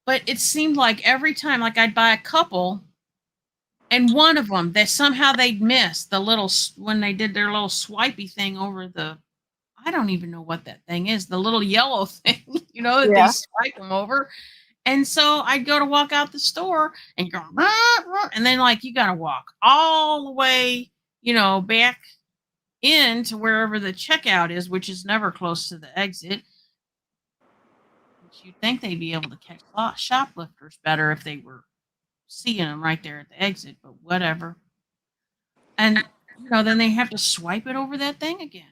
But it seemed like every time, like I'd buy a couple, and one of them that somehow they'd miss the little when they did their little swipey thing over the. I don't even know what that thing is. The little yellow thing, that they Yeah. swipe them over. And so I'd go to walk out the store and go, "Rah, rah," and then like you got to walk all the way, back into wherever the checkout is, which is never close to the exit. Which you'd think they'd be able to catch shoplifters better if they were seeing them right there at the exit, but whatever. And then they have to swipe it over that thing again.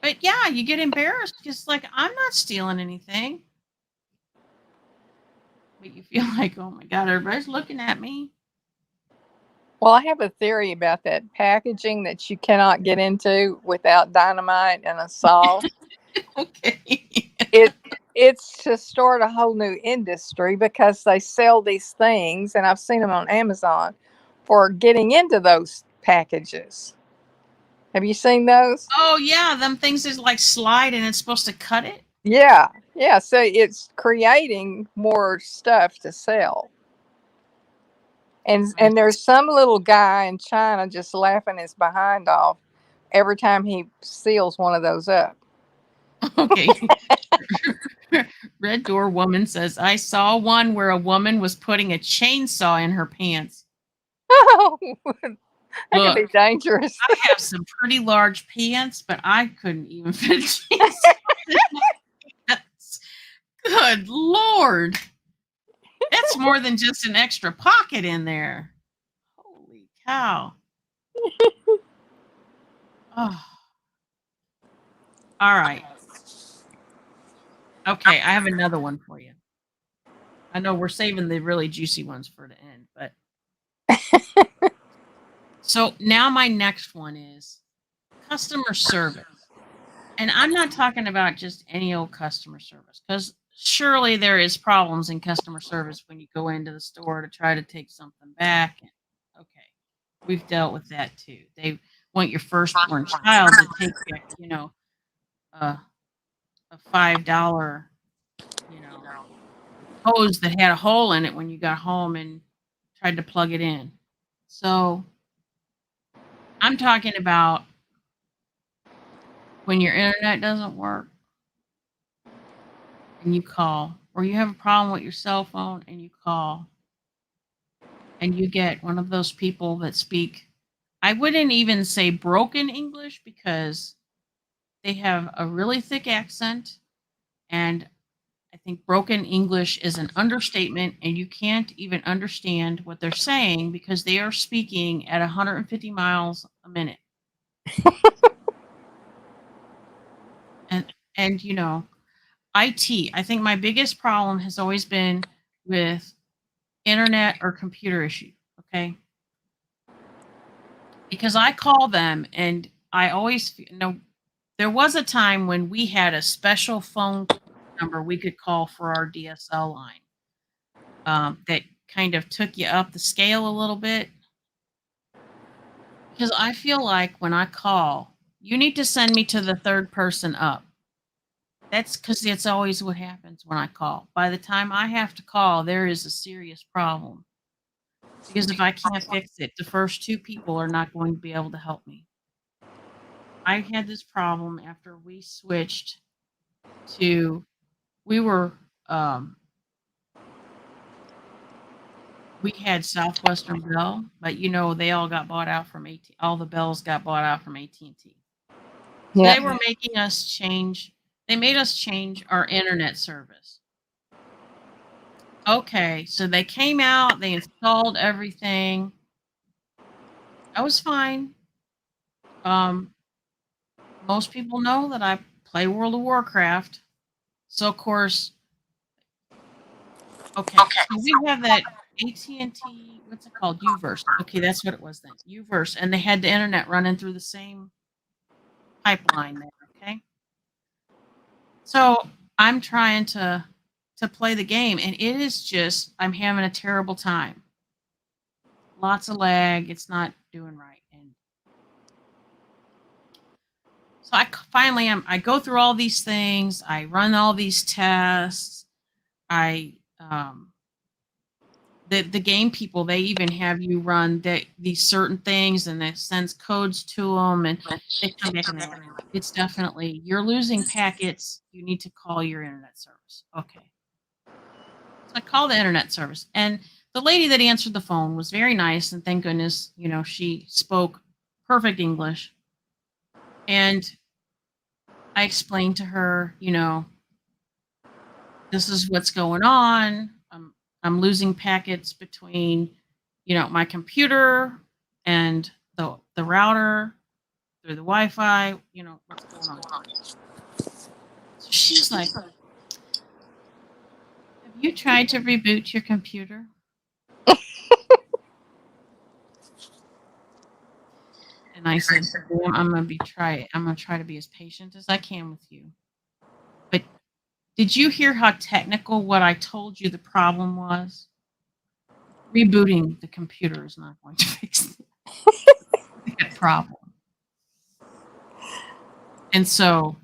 But yeah, you get embarrassed because like I'm not stealing anything. But you feel like, oh my God, everybody's looking at me. Well, I have a theory about that packaging that you cannot get into without dynamite and a saw. Okay. It's to start a whole new industry because they sell these things, and I've seen them on Amazon for getting into those packages. Have you seen those? Oh yeah, them things is like slide and it's supposed to cut it. Yeah, yeah. So it's creating more stuff to sell. And there's some little guy in China just laughing his behind off every time he seals one of those up. Okay. Red Door Woman says, I saw one where a woman was putting a chainsaw in her pants. Oh, that could be Look, dangerous. I have some pretty large pants, but I couldn't even fit a chainsaw in my pants. Good Lord. That's more than just an extra pocket in there. Holy cow. Oh, all right. Okay, I have another one for you. I know we're saving the really juicy ones for the end, but so now my next one is customer service. And I'm not talking about just any old customer service because surely there is problems in customer service when you go into the store to try to take something back. Okay, we've dealt with that too. They want your firstborn child to take back, a $5, you know, hose that had a hole in it when you got home and tried to plug it in. So I'm talking about when your internet doesn't work and you call, or you have a problem with your cell phone and you call, and you get one of those people that speak, I wouldn't even say broken English because they have a really thick accent, and I think broken English is an understatement, and you can't even understand what they're saying because they are speaking at 150 miles a minute. And IT. I think my biggest problem has always been with internet or computer issue. Okay, because I call them and I always there was a time when we had a special phone number we could call for our DSL line that kind of took you up the scale a little bit. Because I feel like when I call, you need to send me to the third person up. That's because it's always what happens when I call. By the time I have to call, there is a serious problem. Because if I can't fix it, the first two people are not going to be able to help me. I had this problem after we switched to, we were, we had Southwestern Bell, but they all got bought out from AT. All the bells got bought out from AT&T. So Yeah. they were making us change. They made us change our internet service. Okay, so they came out, they installed everything. I was fine. Most people know that I play World of Warcraft. So of course, okay, so we have that AT&T, what's it called? Uverse. Okay, that's what it was then. Uverse, and they had the internet running through the same pipeline there, okay? So I'm trying to play the game, and it is just I'm having a terrible time. Lots of lag. It's not doing right, and so finally I go through all these things. I run all these tests. I the game people, they even have you run these certain things, and it sends codes to them, and they come back and they're like, it's definitely you're losing packets. You need to call your internet service. Okay. So I called the internet service, and the lady that answered the phone was very nice, and thank goodness, she spoke perfect English. And I explained to her, this is what's going on. I'm losing packets between, my computer and the router through the Wi-Fi. What's going on? So she's like, have you tried to reboot your computer? And I said, "Ma'am, I'm gonna try to be as patient as I can with you. But did you hear how technical what I told you the problem was? Rebooting the computer is not going to fix that problem." And so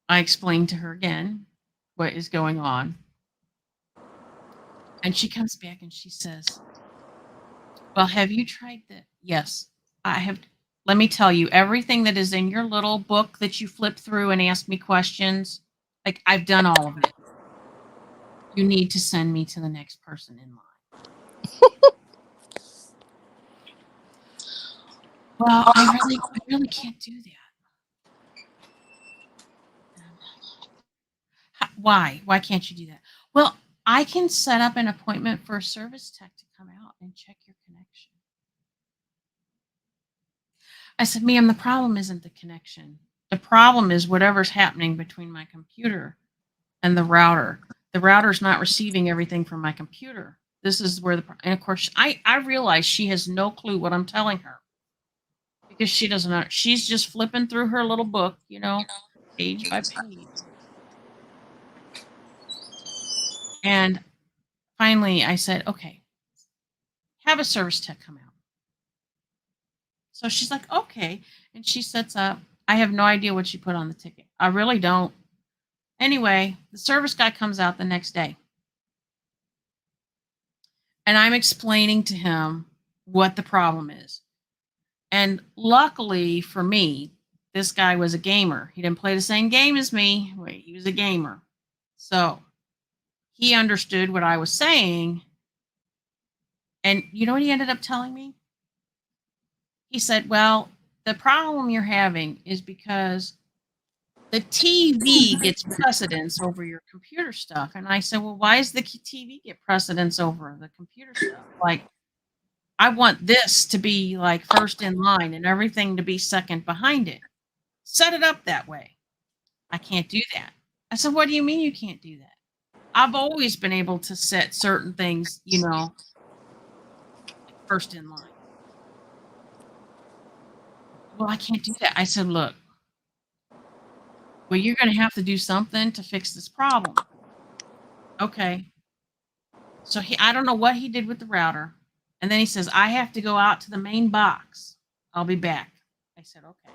I explained to her again what is going on. And she comes back and she says, well, have you tried that? Yes, I have. Let me tell you, everything that is in your little book that you flip through and ask me questions, like I've done all of it. You need to send me to the next person in line. Well, I really can't do that. Why? Why can't you do that? Well, I can set up an appointment for a service tech to come out and check your connection. I said, ma'am, the problem isn't the connection. The problem is whatever's happening between my computer and the router. The router's not receiving everything from my computer. This is where and of course, I realize she has no clue what I'm telling her because she doesn't know. She's just flipping through her little book, page by page. And finally, I said, okay, have a service tech come out. So she's like, okay. And she sets up. I have no idea what she put on the ticket. I really don't. Anyway, the service guy comes out the next day. And I'm explaining to him what the problem is. And luckily for me, this guy was a gamer. He didn't play the same game as me. Wait, he was a gamer. So he understood what I was saying. And you know what he ended up telling me? He said, well, the problem you're having is because the TV gets precedence over your computer stuff. And I said, well, why does the TV get precedence over the computer stuff? Like, I want this to be like first in line and everything to be second behind it. Set it up that way. I can't do that. I said, what do you mean you can't do that? I've always been able to set certain things, like first in line. Well, I can't do that. I said, look, well, you're going to have to do something to fix this problem. Okay. So I don't know what he did with the router. And then he says, I have to go out to the main box. I'll be back. I said, okay.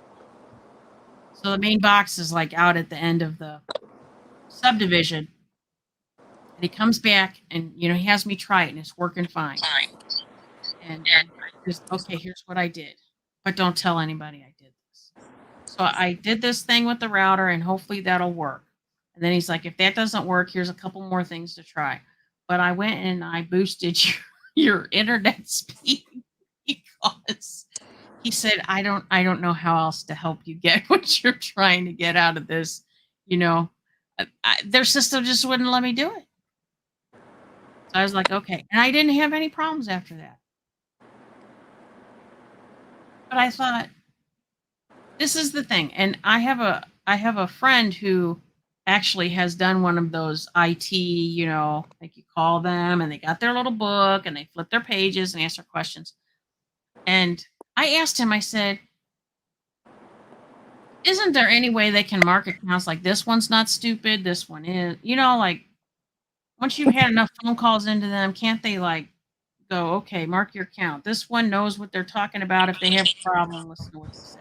So the main box is like out at the end of the subdivision. And he comes back and, he has me try it and it's working fine. And just, okay, here's what I did. But don't tell anybody I did this. So I did this thing with the router and hopefully that'll work. And then he's like, if that doesn't work, here's a couple more things to try. But I went and I boosted your internet speed because he said, I don't know how else to help you get what you're trying to get out of this. You know, their system just wouldn't let me do it. So I was like, okay. And I didn't have any problems after that. But I thought, this is the thing. And I have a friend who actually has done one of those IT, like you call them and they got their little book and they flip their pages and answer questions. And I asked him, I said, isn't there any way they can mark accounts like this one's not stupid, this one is, like once you've had enough phone calls into them, can't they like go, okay, mark your account. This one knows what they're talking about. If they have a problem, listen to what they say.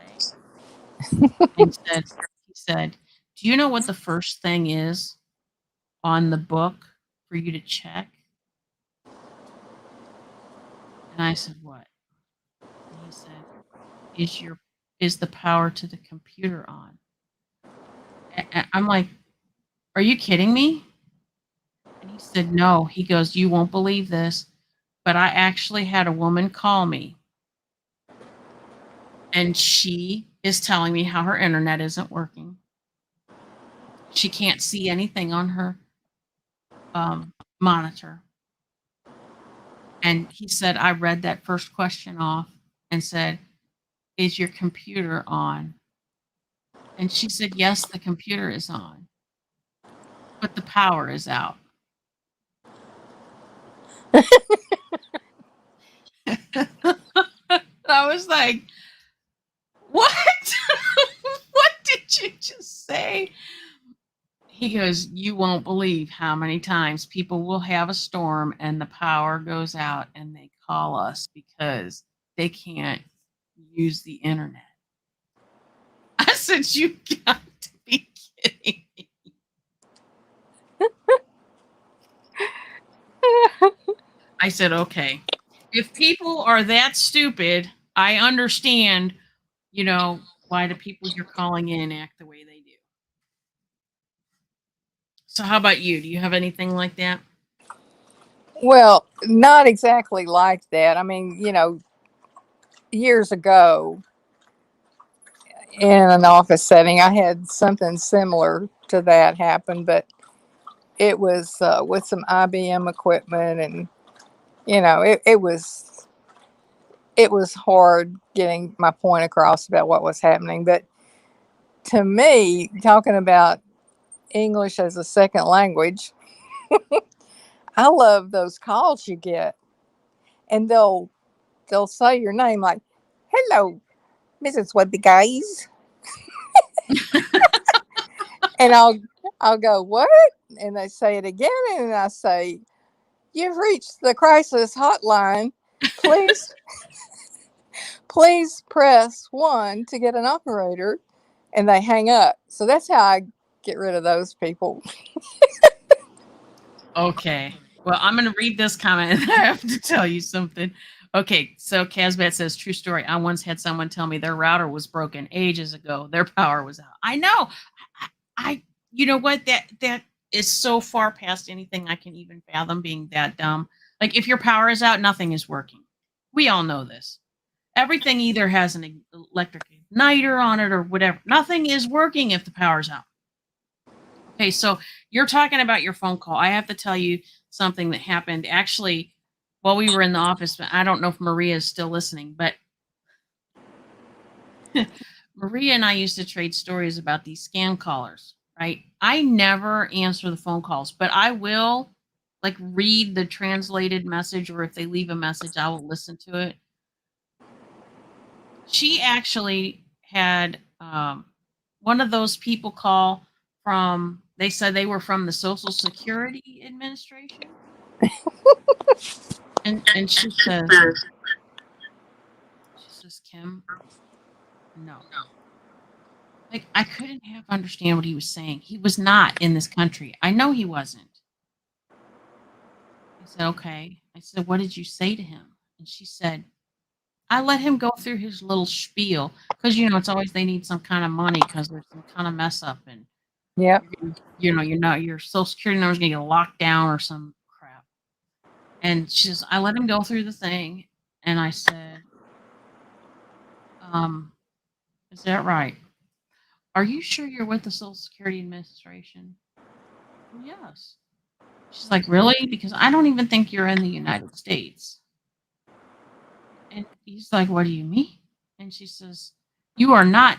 He said, do you know what the first thing is on the book for you to check? And I said, what? And he said, is the power to the computer on? I'm like, are you kidding me? And he said, no. He goes, you won't believe this, but I actually had a woman call me and she is telling me how her internet isn't working. She can't see anything on her monitor. And he said, I read that first question off and said, is your computer on? And she said, yes, the computer is on, but the power is out. I was like, what? What did you just say? He goes, you won't believe how many times people will have a storm and the power goes out and they call us because they can't use the internet. I said, you got to be kidding me. I said, okay, if people are that stupid, I understand, why the people you're calling in act the way they do. So how about you? Do you have anything like that? Well, not exactly like that. I mean, years ago in an office setting, I had something similar to that happen, but it was with some IBM equipment, and it was hard getting my point across about what was happening. But to me, talking about English as a second language, I love those calls you get, and they'll say your name like, "Hello, Mrs. What the guys," and I'll go, "What?" And they say it again, and I say, "You've reached the crisis hotline. Please, please press 1 to get an operator," and they hang up. So that's how I get rid of those people. Okay. Well, I'm going to read this comment and I have to tell you something. Okay, so Casbat says, true story. I once had someone tell me their router was broken ages ago. Their power was out. I know. You know what? That is so far past anything I can even fathom being that dumb. Like, if your power is out, nothing is working. We all know this. Everything either has an electric igniter on it or whatever. Nothing is working if the power's out. Okay, so you're talking about your phone call. I have to tell you something that happened actually while we were in the office. But I don't know if Maria is still listening, but Maria and I used to trade stories about these scam callers, right? I never answer the phone calls, but I will like read the translated message, or if they leave a message, I will listen to it. She actually had one of those people call from, they said they were from the Social Security Administration. And she says, Kim, no. Like, I couldn't have understand what he was saying. He was not in this country. I know he wasn't. I said, okay. I said, what did you say to him? And she said, I let him go through his little spiel because it's always they need some kind of money because there's some kind of mess up and Yep. your social security number's gonna get locked down or some crap. And I let him go through the thing, and I said, "Is that right? Are you sure you're with the Social Security Administration?" "Well, yes." She's like, "Really? Because I don't even think you're in the United States." And he's like, "What do you mean?" And she says, "You are not,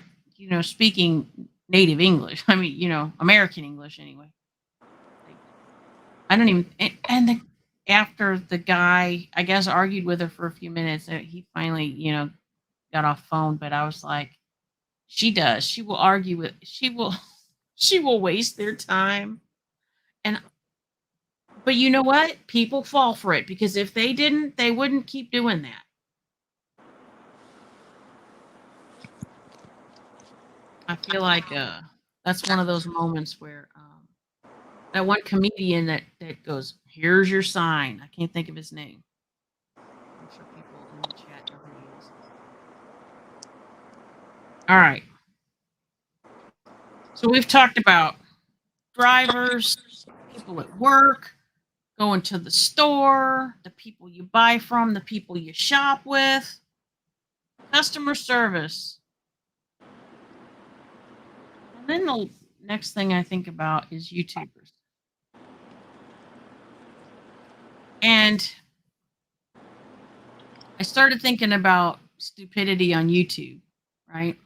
speaking native English. I mean, American English anyway." Like, I don't even. After the guy, I guess, argued with her for a few minutes, he finally, got off phone. But I was like, she does. She will argue with. She will. She will waste their time. And but you know what? People fall for it because if they didn't, they wouldn't keep doing that. I feel like that's one of those moments where that one comedian that goes, "Here's your sign." I can't think of his name. I'm sure people in the chat know who he is. All right. So we've talked about drivers, people at work, going to the store, the people you buy from, the people you shop with, customer service. And then the next thing I think about is YouTubers. And I started thinking about stupidity on YouTube, right?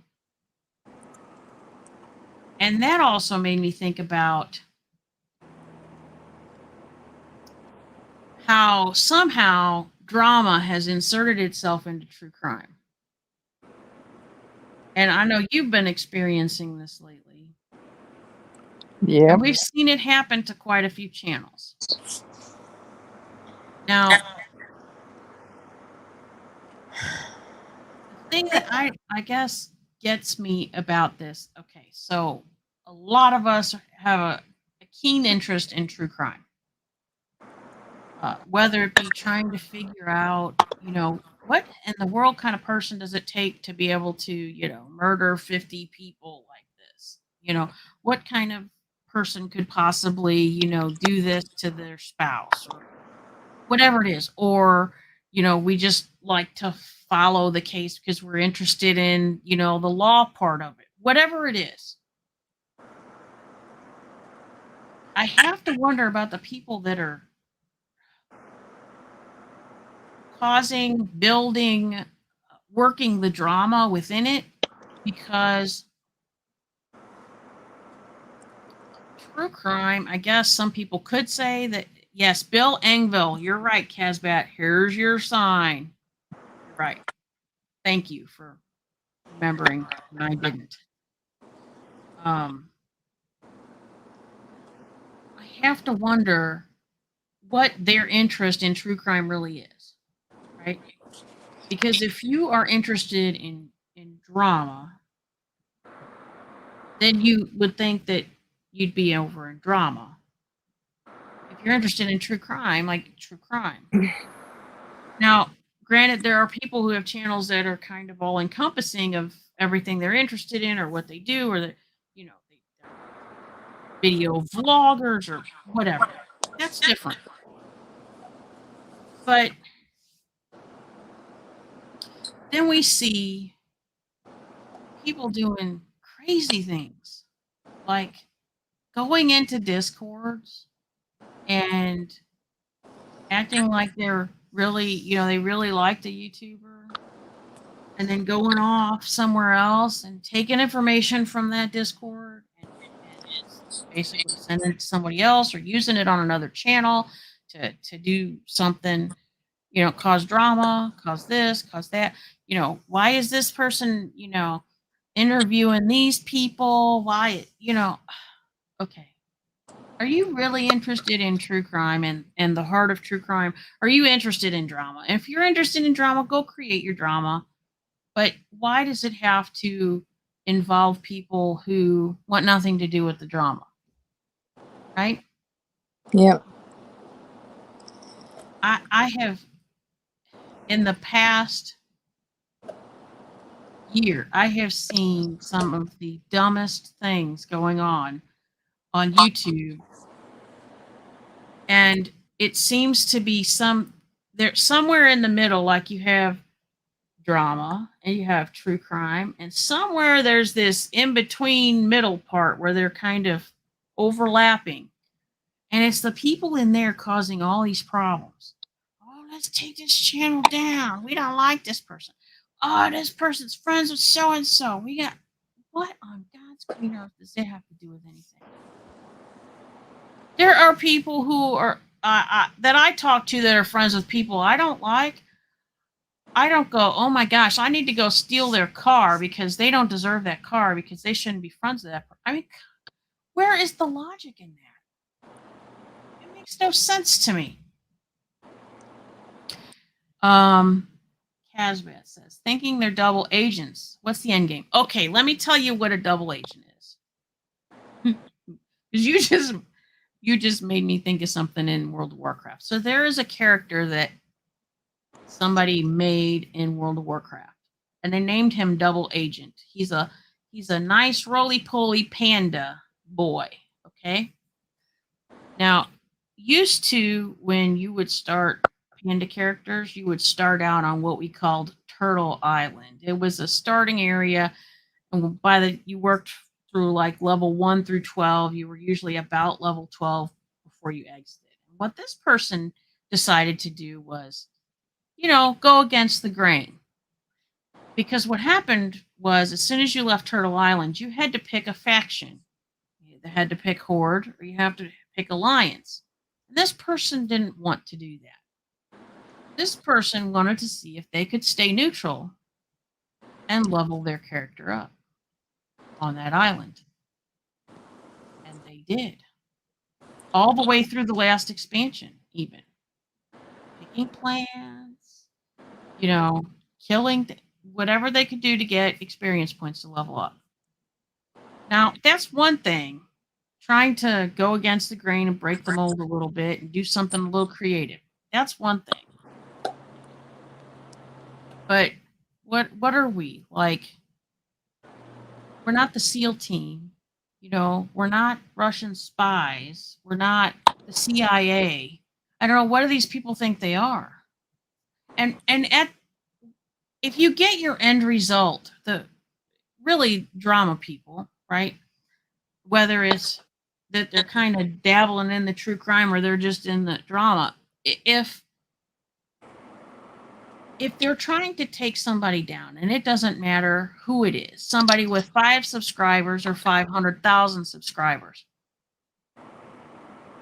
And that also made me think about how somehow drama has inserted itself into true crime. And I know you've been experiencing this lately. Yep. And we've seen it happen to quite a few channels. Now, the thing that I guess gets me about this, okay, so a lot of us have a keen interest in true crime. Whether it be trying to figure out, what in the world kind of person does it take to be able to, murder 50 people like this? What kind of person could possibly, do this to their spouse or whatever it is? Or, we just like to follow the case because we're interested in, the law part of it. Whatever it is. I have to wonder about the people that are causing, building, working the drama within it because true crime, I guess some people could say that, yes, Bill Engvall, you're right, Casbat, here's your sign. You're right. Thank you for remembering when I didn't. I have to wonder what their interest in true crime really is, right? Because if you are interested in drama, then you would think that you'd be over in drama. If you're interested in true crime, like true crime. Now, granted, there are people who have channels that are kind of all encompassing of everything they're interested in or what they do, or that, they're video vloggers or whatever. That's different. But then we see people doing crazy things like going into discords and acting like they're really, they really like the YouTuber and then going off somewhere else and taking information from that Discord and basically sending it to somebody else or using it on another channel to do something, cause drama, cause this, cause that. Why is this person, interviewing these people? Why, okay. Are you really interested in true crime and the heart of true crime? Are you interested in drama? If you're interested in drama, go create your drama. But why does it have to involve people who want nothing to do with the drama? Right? Yep. I have in the past year, I have seen some of the dumbest things going on YouTube, and it seems to be there somewhere in the middle, like you have drama and you have true crime, and somewhere there's this in between middle part where they're kind of overlapping, and it's the people in there causing all these problems. Oh, let's take this channel down. We don't like this person. Oh, this person's friends with so and so. We got what on God's green earth does that have to do with anything? There are people who are that I talk to that are friends with people I don't like. I don't go, oh my gosh, I need to go steal their car because they don't deserve that car because they shouldn't be friends with that person. I mean, where is the logic in that? It makes no sense to me. Casbat says, thinking they're double agents. What's the end game? Okay, let me tell you what a double agent is. Because you just made me think of something in World of Warcraft. So there is a character that somebody made in World of Warcraft, and they named him Double Agent. He's a nice roly poly panda boy. Okay. Now, used to when you would start panda characters, you would start out on what we called Turtle Island. It was a starting area, and you worked through like level 1 through 12. You were usually about level 12 before you exited. And what this person decided to do was, go against the grain. Because what happened was, as soon as you left Turtle Island, you had to pick a faction. You either had to pick Horde or you have to pick Alliance. This person didn't want to do that. This person wanted to see if they could stay neutral and level their character up on that island. And they did. All the way through the last expansion, even. Picking plans, killing whatever they could do to get experience points to level up. Now, that's one thing. Trying to go against the grain and break the mold a little bit and do something a little creative. That's one thing. But what are we? Like, we're not the SEAL team. We're not Russian spies. We're not the CIA. I don't know, what do these people think they are? And if you get your end result, the really drama people, right? Whether it's that they're kind of dabbling in the true crime or they're just in the drama. If they're trying to take somebody down, and it doesn't matter who it is, somebody with 5 subscribers or 500,000 subscribers,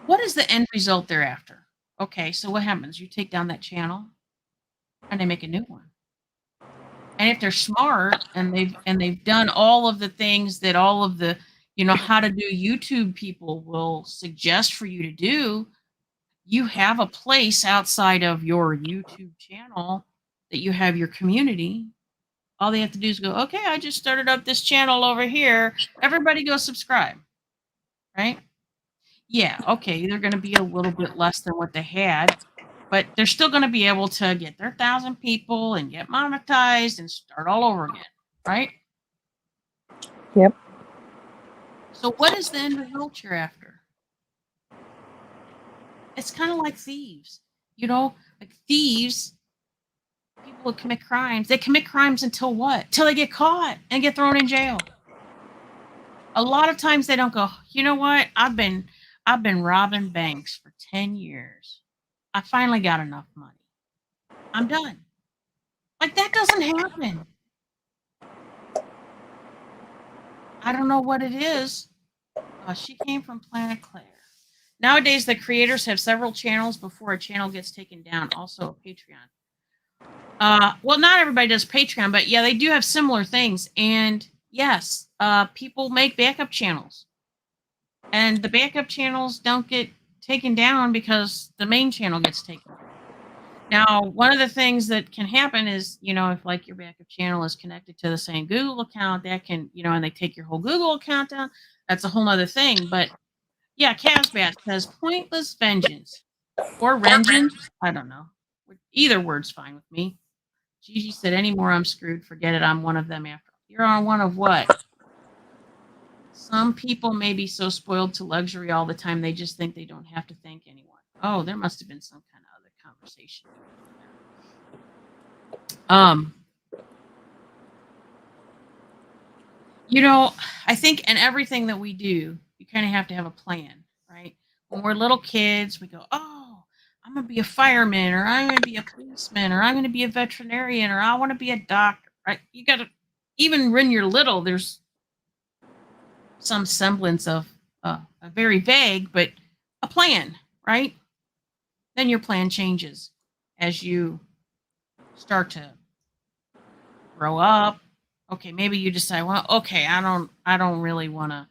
what is the end result they're after? Okay, so what happens? You take down that channel and they make a new one. And if they're smart and they've done all of the things that all of the how to do YouTube people will suggest for you to do, you have a place outside of your YouTube channel that you have your community. All they have to do is go, okay, I just started up this channel over here. Everybody go subscribe. Right? Yeah, okay, they're going to be a little bit less than what they had, but they're still going to be able to get their 1,000 people and get monetized and start all over again. Right? Yep. So what is the end result you're after? It's kind of like thieves. Like thieves, people who commit crimes, they commit crimes until what? Till they get caught and get thrown in jail. A lot of times they don't go, you know what? I've been robbing banks for 10 years. I finally got enough money. I'm done. Like, that doesn't happen. I don't know what it is. She came from Planet Claire. Nowadays, the creators have several channels before a channel gets taken down. Also, a Patreon. Well, not everybody does Patreon, but yeah, they do have similar things. And yes, people make backup channels. And the backup channels don't get taken down because the main channel gets taken down. Now, one of the things that can happen is, if like your backup channel is connected to the same Google account, that can, and they take your whole Google account down, that's a whole nother thing. But yeah, Casbat says pointless vengeance or vengeance. I don't know. Either word's fine with me. Gigi said, anymore, I'm screwed. Forget it. I'm one of them after all. You're on one of what? Some people may be so spoiled to luxury all the time, they just think they don't have to thank anyone. Oh, there must have been some kind of other conversation going on there. You know, I think in everything that we do, you kind of have to have a plan, right? When we're little kids, we go, oh, I'm going to be a fireman, or I'm going to be a policeman, or I'm going to be a veterinarian, or I want to be a doctor, right? You got to, even when you're little, there's some semblance of a very vague, but a plan, right? Then your plan changes as you start to grow up. Okay, maybe you decide, well, okay, I don't really want to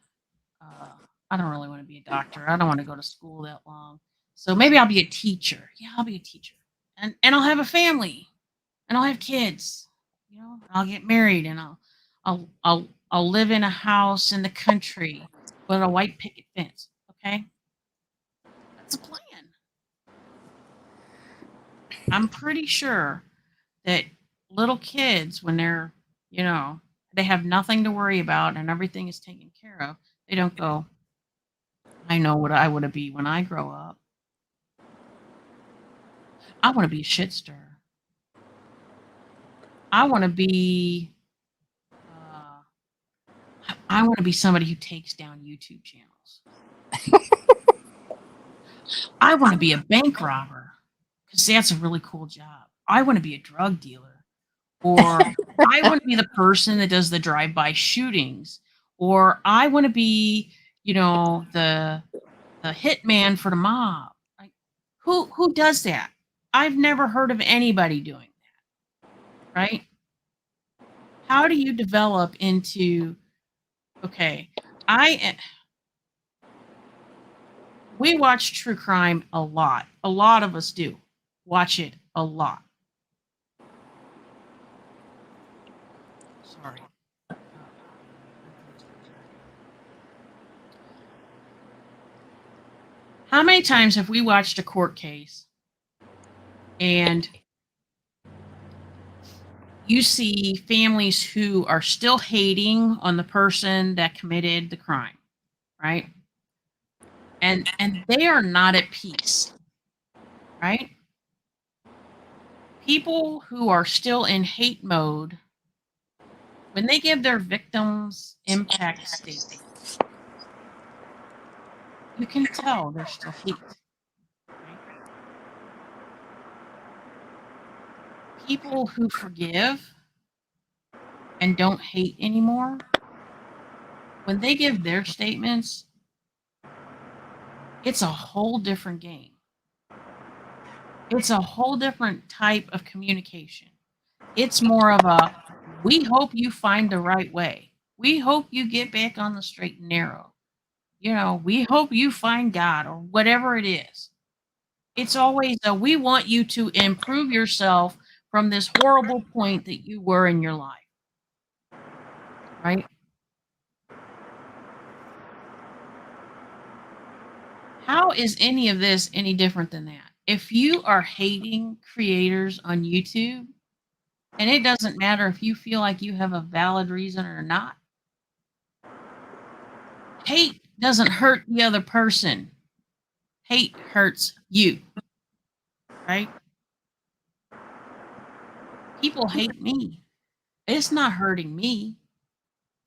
be a doctor. I don't want to go to school that long. So maybe I'll be a teacher. Yeah, I'll be a teacher. And I'll have a family and I'll have kids. You know, I'll get married and I'll live in a house in the country with a white picket fence. Okay? That's a plan. I'm pretty sure that little kids, when they're, you know, they have nothing to worry about and everything is taken care of, they don't go, I know what I want to be when I grow up. I want to be a shit stirrer. I want to be I want to be somebody who takes down YouTube channels. I want to be a bank robber because that's a really cool job. I want to be a drug dealer, or I want to be the person that does the drive-by shootings, or I want to be, you know, the hitman for the mob. Like, who does that? I've never heard of anybody doing that, right? How do you develop into, okay, we watch true crime a lot. A lot of us do watch it a lot. Sorry. How many times have we watched a court case and you see families who are still hating on the person that committed the crime, right? And they are not at peace, right? People who are still in hate mode, when they give their victims impact statements, you can tell there's still hate, right? People who forgive and don't hate anymore, when they give their statements, it's a whole different game. It's a whole different type of communication. It's more of a, we hope you find the right way. We hope you get back on the straight and narrow. You know, we hope you find God or whatever it is. It's always a, we want you to improve yourself from this horrible point that you were in your life. Right? How is any of this any different than that? If you are hating creators on YouTube, and it doesn't matter if you feel like you have a valid reason or not, hate doesn't hurt the other person. Hate hurts you. Right? People hate me. It's not hurting me.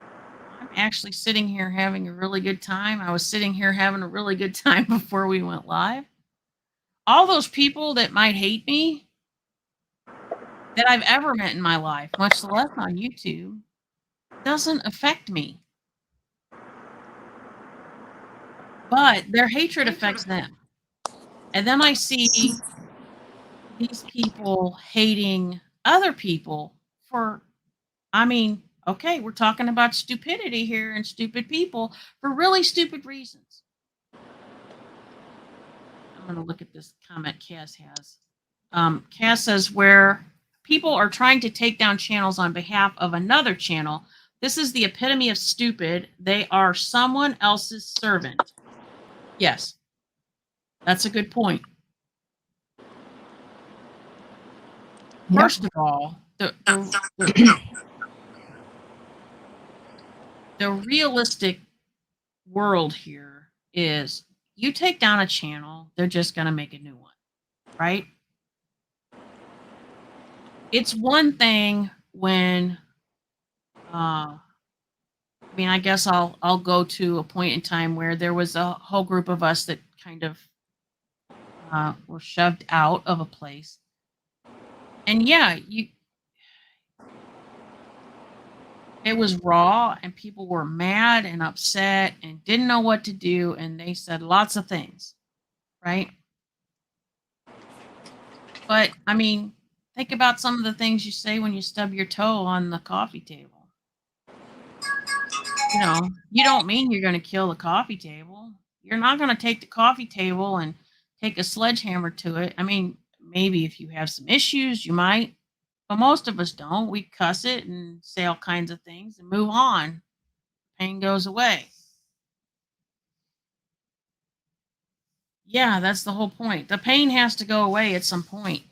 I'm actually sitting here having a really good time. I was sitting here having a really good time before we went live. All those people that might hate me that I've ever met in my life, much less on YouTube, doesn't affect me. But their hatred affects them. And then I see these people hating other people for, I mean, okay, we're talking about stupidity here and stupid people for really stupid reasons. I'm going to look at this comment Cass has. Cass says, where people are trying to take down channels on behalf of another channel, this is the epitome of stupid. They are someone else's servant. Yes, that's a good point. Yep. First of all, the the realistic world here is you take down a channel, they're just going to make a new one, right? It's one thing when I mean, I guess I'll go to a point in time where there was a whole group of us that kind of were shoved out of a place. And yeah, it was raw and people were mad and upset and didn't know what to do and they said lots of things, right? But I mean, think about some of the things you say when you stub your toe on the coffee table. You know, you don't mean you're going to kill the coffee table. You're not going to take the coffee table and take a sledgehammer to it. I mean, maybe if you have some issues, you might, but most of us don't. We cuss it and say all kinds of things and move on. Pain goes away. Yeah, that's the whole point. The pain has to go away at some point.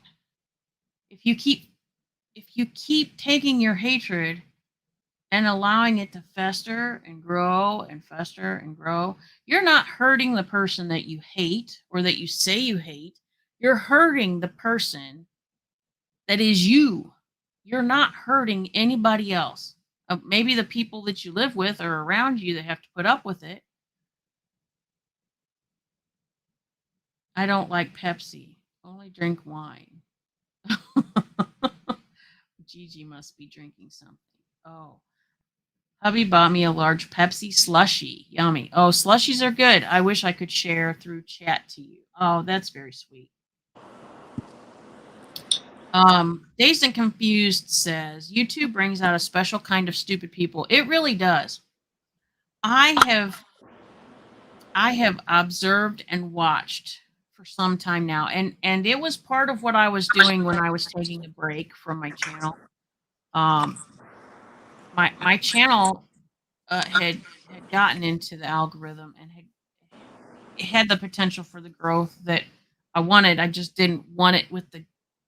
If you keep taking your hatred and allowing it to fester and grow and fester and grow, you're not hurting the person that you hate or that you say you hate. You're hurting the person that is you. You're not hurting anybody else. Maybe the people that you live with or around you that have to put up with it. I don't like Pepsi. Only drink wine. Gigi must be drinking something. Oh. Hubby bought me a large Pepsi slushie. Yummy. Oh, slushies are good. I wish I could share through chat to you. Oh, that's very sweet. Dazed and Confused says YouTube brings out a special kind of stupid people. It really does. I have observed and watched for some time now, and it was part of what I was doing when I was taking a break from my channel. My channel had gotten into the algorithm and had the potential for the growth that I wanted. I just didn't want it with the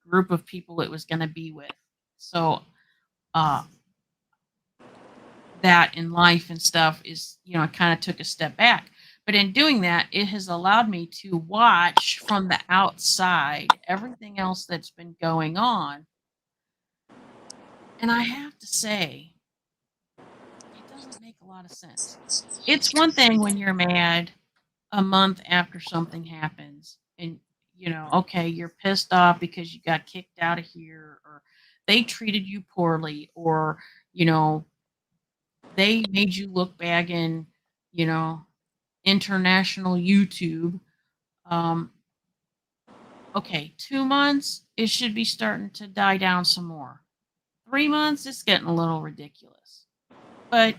group of people it was going to be with. So that in life and stuff is, I kind of took a step back. But in doing that, it has allowed me to watch from the outside everything else that's been going on. And I have to say, it doesn't make a lot of sense. It's one thing when you're mad a month after something happens and okay, you're pissed off because you got kicked out of here or they treated you poorly or they made you look bad in international YouTube. Okay, 2 months it should be starting to die down some more. 3 months it's getting a little ridiculous, but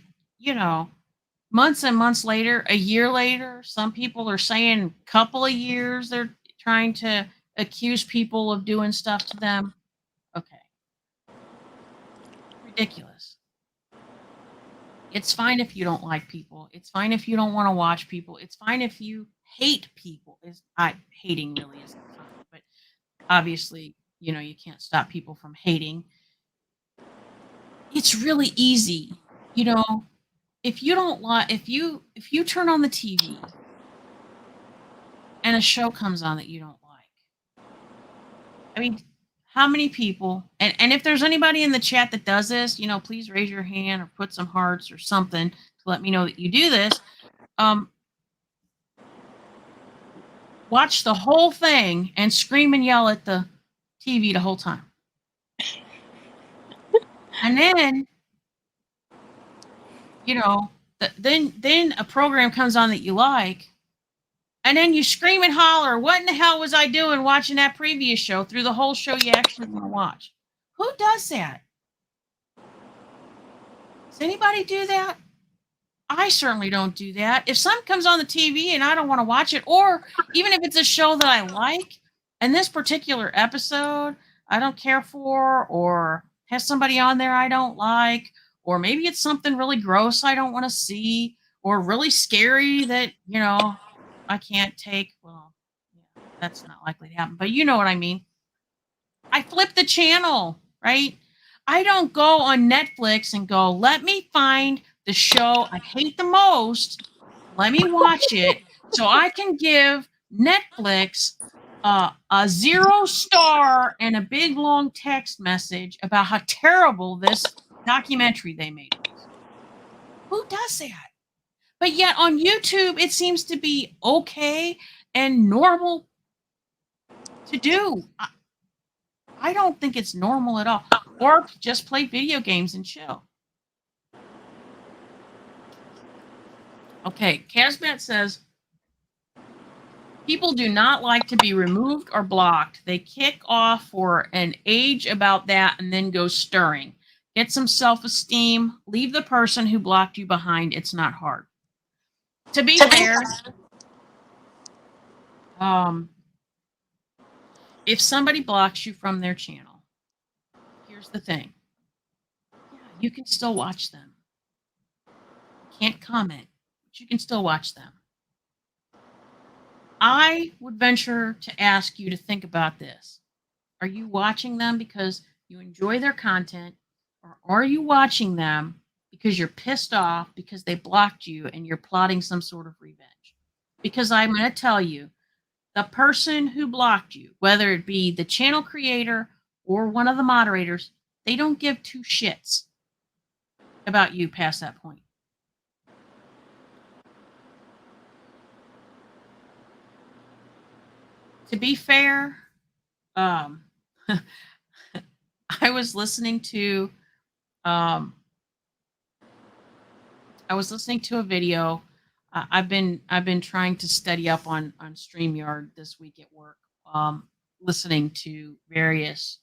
months and months later, a year later, some people are saying a couple of years they're trying to accuse people of doing stuff to them. Okay. Ridiculous. It's fine if you don't like people. It's fine if you don't want to watch people. It's fine if you hate people. Hating really isn't fine, but obviously, you can't stop people from hating. It's really easy. If you don't like if you turn on the TV and a show comes on that you don't like. I mean, how many people, and if there's anybody in the chat that does this, please raise your hand or put some hearts or something to let me know that you do this. Watch the whole thing and scream and yell at the TV the whole time. And then, then a program comes on that you like, and then you scream and holler, what in the hell was I doing watching that previous show through the whole show you actually want to watch? Who does that? Does anybody do that? I certainly don't do that. If something comes on the TV and I don't want to watch it, or even if it's a show that I like, and this particular episode I don't care for, or has somebody on there I don't like, or maybe it's something really gross I don't want to see, or really scary that, I can't take. Well, yeah, that's not likely to happen, but you know what I mean. I flip the channel, right? I don't go on Netflix and go, let me find the show I hate the most. Let me watch it so I can give Netflix a 0 star and a big long text message about how terrible this documentary they made was. Who does that? But yet on YouTube, it seems to be okay and normal to do. I don't think it's normal at all. Or just play video games and chill. Okay, Casbat says people do not like to be removed or blocked. They kick off for an age about that and then go stirring. Get some self esteem. Leave the person who blocked you behind. It's not hard. To be fair, if somebody blocks you from their channel, here's the thing. Yeah, you can still watch them. You can't comment, but you can still watch them. I would venture to ask you to think about this. Are you watching them because you enjoy their content, or are you watching them because you're pissed off because they blocked you and you're plotting some sort of revenge? Because I'm going to tell you, the person who blocked you, whether it be the channel creator or one of the moderators, they don't give two shits about you past that point. To be fair, I was listening to a video. I've been trying to study up on StreamYard this week at work, listening to various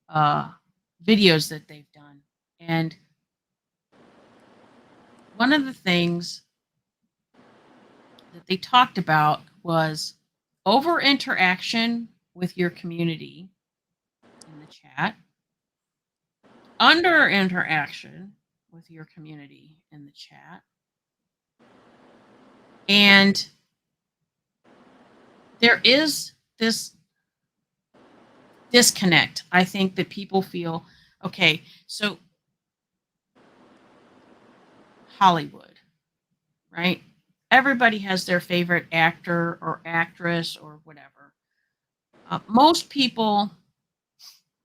videos that they've done, and one of the things that they talked about was over interaction with your community in the chat, under interaction with your community in the chat, and there is this disconnect. I think that people feel, okay, so Hollywood, right? Everybody has their favorite actor or actress or whatever. Most people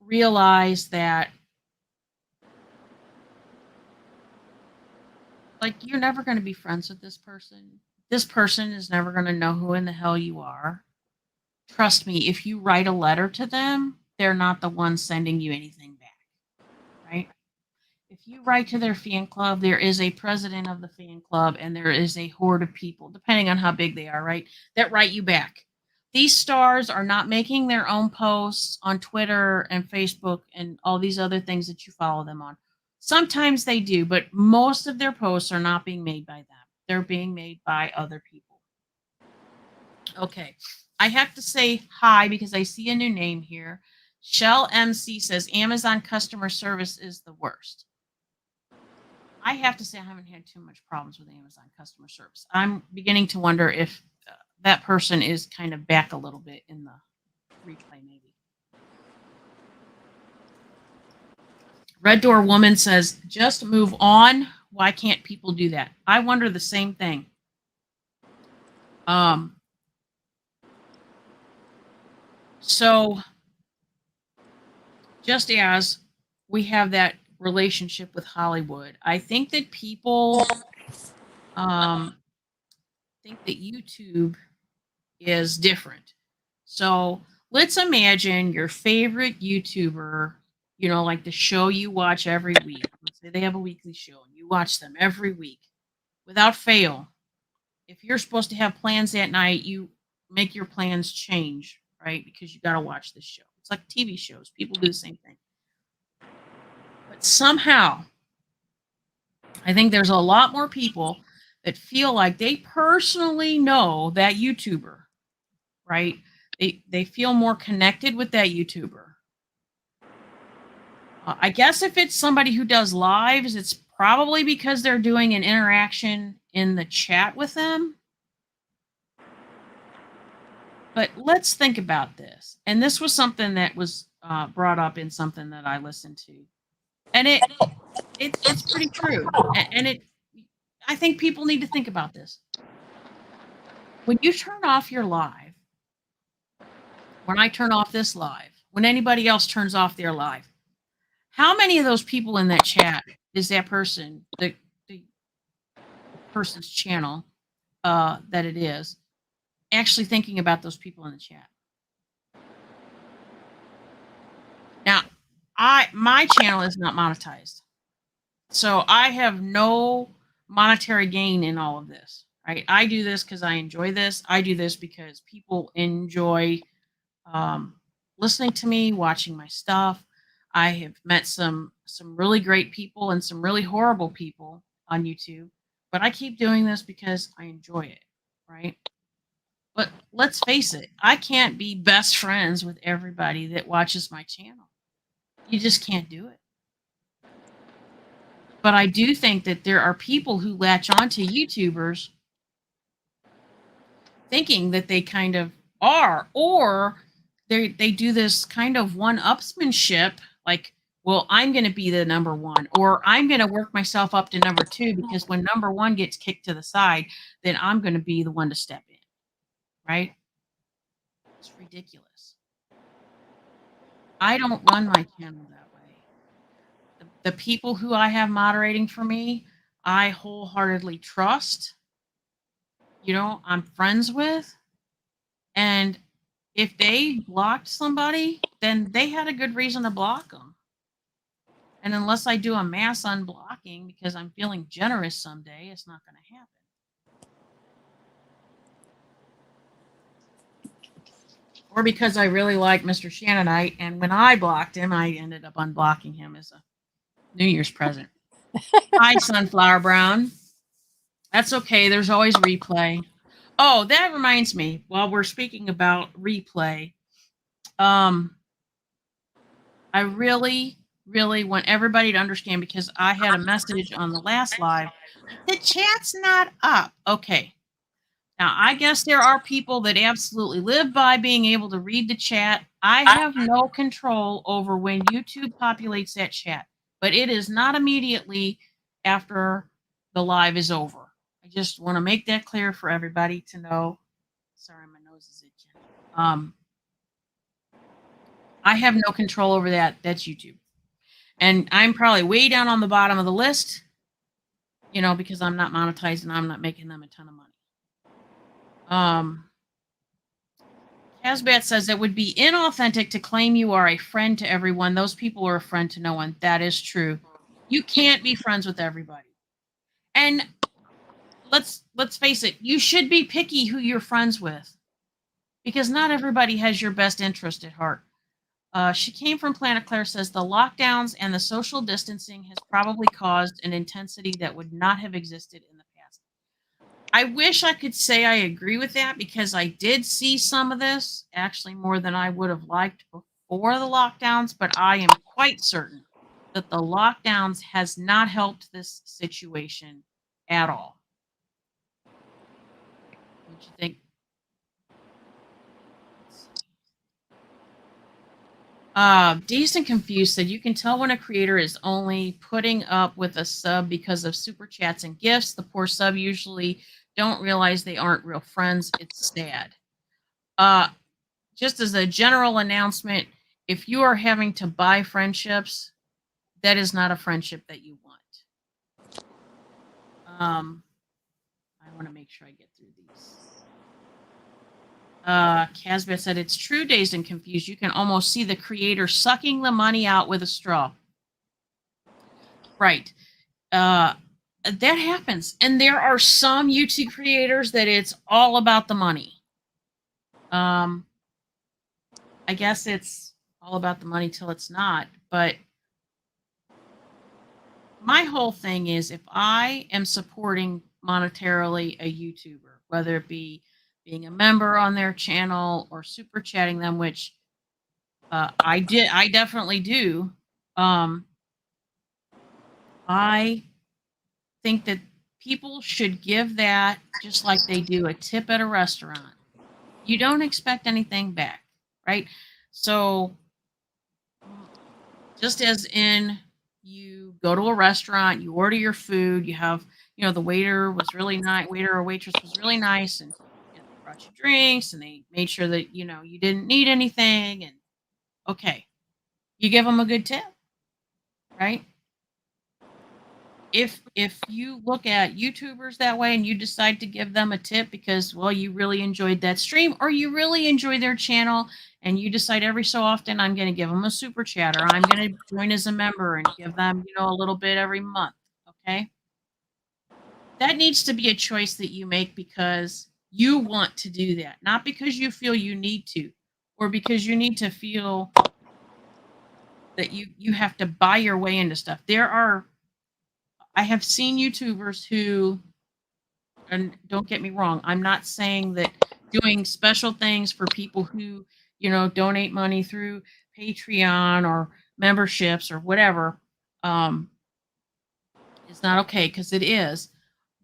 realize that, like, you're never going to be friends with this person. This person is never going to know who in the hell you are. Trust me, if you write a letter to them, they're not the one sending you anything back, right? If you write to their fan club, there is a president of the fan club and there is a horde of people, depending on how big they are, right, that write you back. These stars are not making their own posts on Twitter and Facebook and all these other things that you follow them on. Sometimes they do, but most of their posts are not being made by them. They're being made by other people. Okay, I have to say hi because I see a new name here. Shell MC says Amazon customer service is the worst. I have to say I haven't had too much problems with Amazon customer service. I'm beginning to wonder if that person is kind of back a little bit in the replay, maybe. Red Door Woman says, just move on. Why can't people do that? I wonder the same thing. So just as we have that relationship with Hollywood, I think that people think that YouTube is different. So let's imagine your favorite YouTuber, you know, like the show you watch every week. Let's say they have a weekly show and you watch them every week without fail. If you're supposed to have plans that night, you make your plans change, right? Because you got to watch this show. It's like TV shows. People do the same thing. But somehow, I think there's a lot more people that feel like they personally know that YouTuber, right? They feel more connected with that YouTuber. I guess if it's somebody who does lives, it's probably because they're doing an interaction in the chat with them. But let's think about this. And this was something that was brought up in something that I listened to. And it's pretty true. And I think people need to think about this. When you turn off your live, when I turn off this live, when anybody else turns off their live, how many of those people in that chat is that person, the person's channel that it is, actually thinking about those people in the chat? Now, my channel is not monetized, so I have no monetary gain in all of this. Right? I do this because I enjoy this. I do this because people enjoy listening to me, watching my stuff. I have met some really great people and some really horrible people on YouTube, but I keep doing this because I enjoy it, right? But let's face it, I can't be best friends with everybody that watches my channel. You just can't do it. But I do think that there are people who latch onto YouTubers thinking that they kind of are, or they do this kind of one-upsmanship, like, well, I'm going to be the number one, or I'm going to work myself up to number two, because when number one gets kicked to the side, then I'm going to be the one to step in, right? It's ridiculous. I don't run my channel that way. The people who I have moderating for me, I wholeheartedly trust, I'm friends with, and if they blocked somebody, then they had a good reason to block them. And unless I do a mass unblocking because I'm feeling generous someday, it's not going to happen. Or because I really like Mr. Shannonite, and when I blocked him, I ended up unblocking him as a New Year's present. Hi, Sunflower Brown. That's okay. There's always replay. Oh, that reminds me. While we're speaking about replay, I really, really want everybody to understand, because I had a message on the last live. The chat's not up. Okay. Now, I guess there are people that absolutely live by being able to read the chat. I have no control over when YouTube populates that chat, but it is not immediately after the live is over. I just want to make that clear for everybody to know. Sorry, my nose is itching. I have no control over that. That's YouTube. And I'm probably way down on the bottom of the list, because I'm not monetized and I'm not making them a ton of money. Casbat says it would be inauthentic to claim you are a friend to everyone. Those people are a friend to no one. That is true. You can't be friends with everybody. And let's face it, you should be picky who you're friends with, because not everybody has your best interest at heart. She came from Planet Claire says the lockdowns and the social distancing has probably caused an intensity that would not have existed in the past. I wish I could say I agree with that, because I did see some of this, actually more than I would have liked before the lockdowns, but I am quite certain that the lockdowns has not helped this situation at all. What do you think? Dazed and Confused said you can tell when a creator is only putting up with a sub because of super chats and gifts. The poor sub usually don't realize they aren't real friends. It's sad. Just as a general announcement, if you are having to buy friendships, that is not a friendship that you want. I want to make sure I get through these. Casbet said, it's true, Dazed and Confused. You can almost see the creator sucking the money out with a straw. Right. That happens. And there are some YouTube creators that it's all about the money. I guess it's all about the money till it's not. But my whole thing is, if I am supporting monetarily a YouTuber, whether it be being a member on their channel or super chatting them, which I definitely do. I think that people should give that just like they do a tip at a restaurant. You don't expect anything back, right? So just as in you go to a restaurant, you order your food, you have, the waiter was really nice, waiter or waitress was really nice, and they brought you drinks, and they made sure that you didn't need anything, and okay, you give them a good tip, right? If you look at YouTubers that way and you decide to give them a tip because, well, you really enjoyed that stream or you really enjoy their channel, and you decide every so often, I'm going to give them a super chat, or I'm going to join as a member and give them, a little bit every month, okay? That needs to be a choice that you make because you want to do that, not because you feel you need to, or because you need to feel that you have to buy your way into stuff. I have seen YouTubers who, and don't get me wrong, I'm not saying that doing special things for people who, donate money through Patreon or memberships or whatever, um, is not okay, because it is.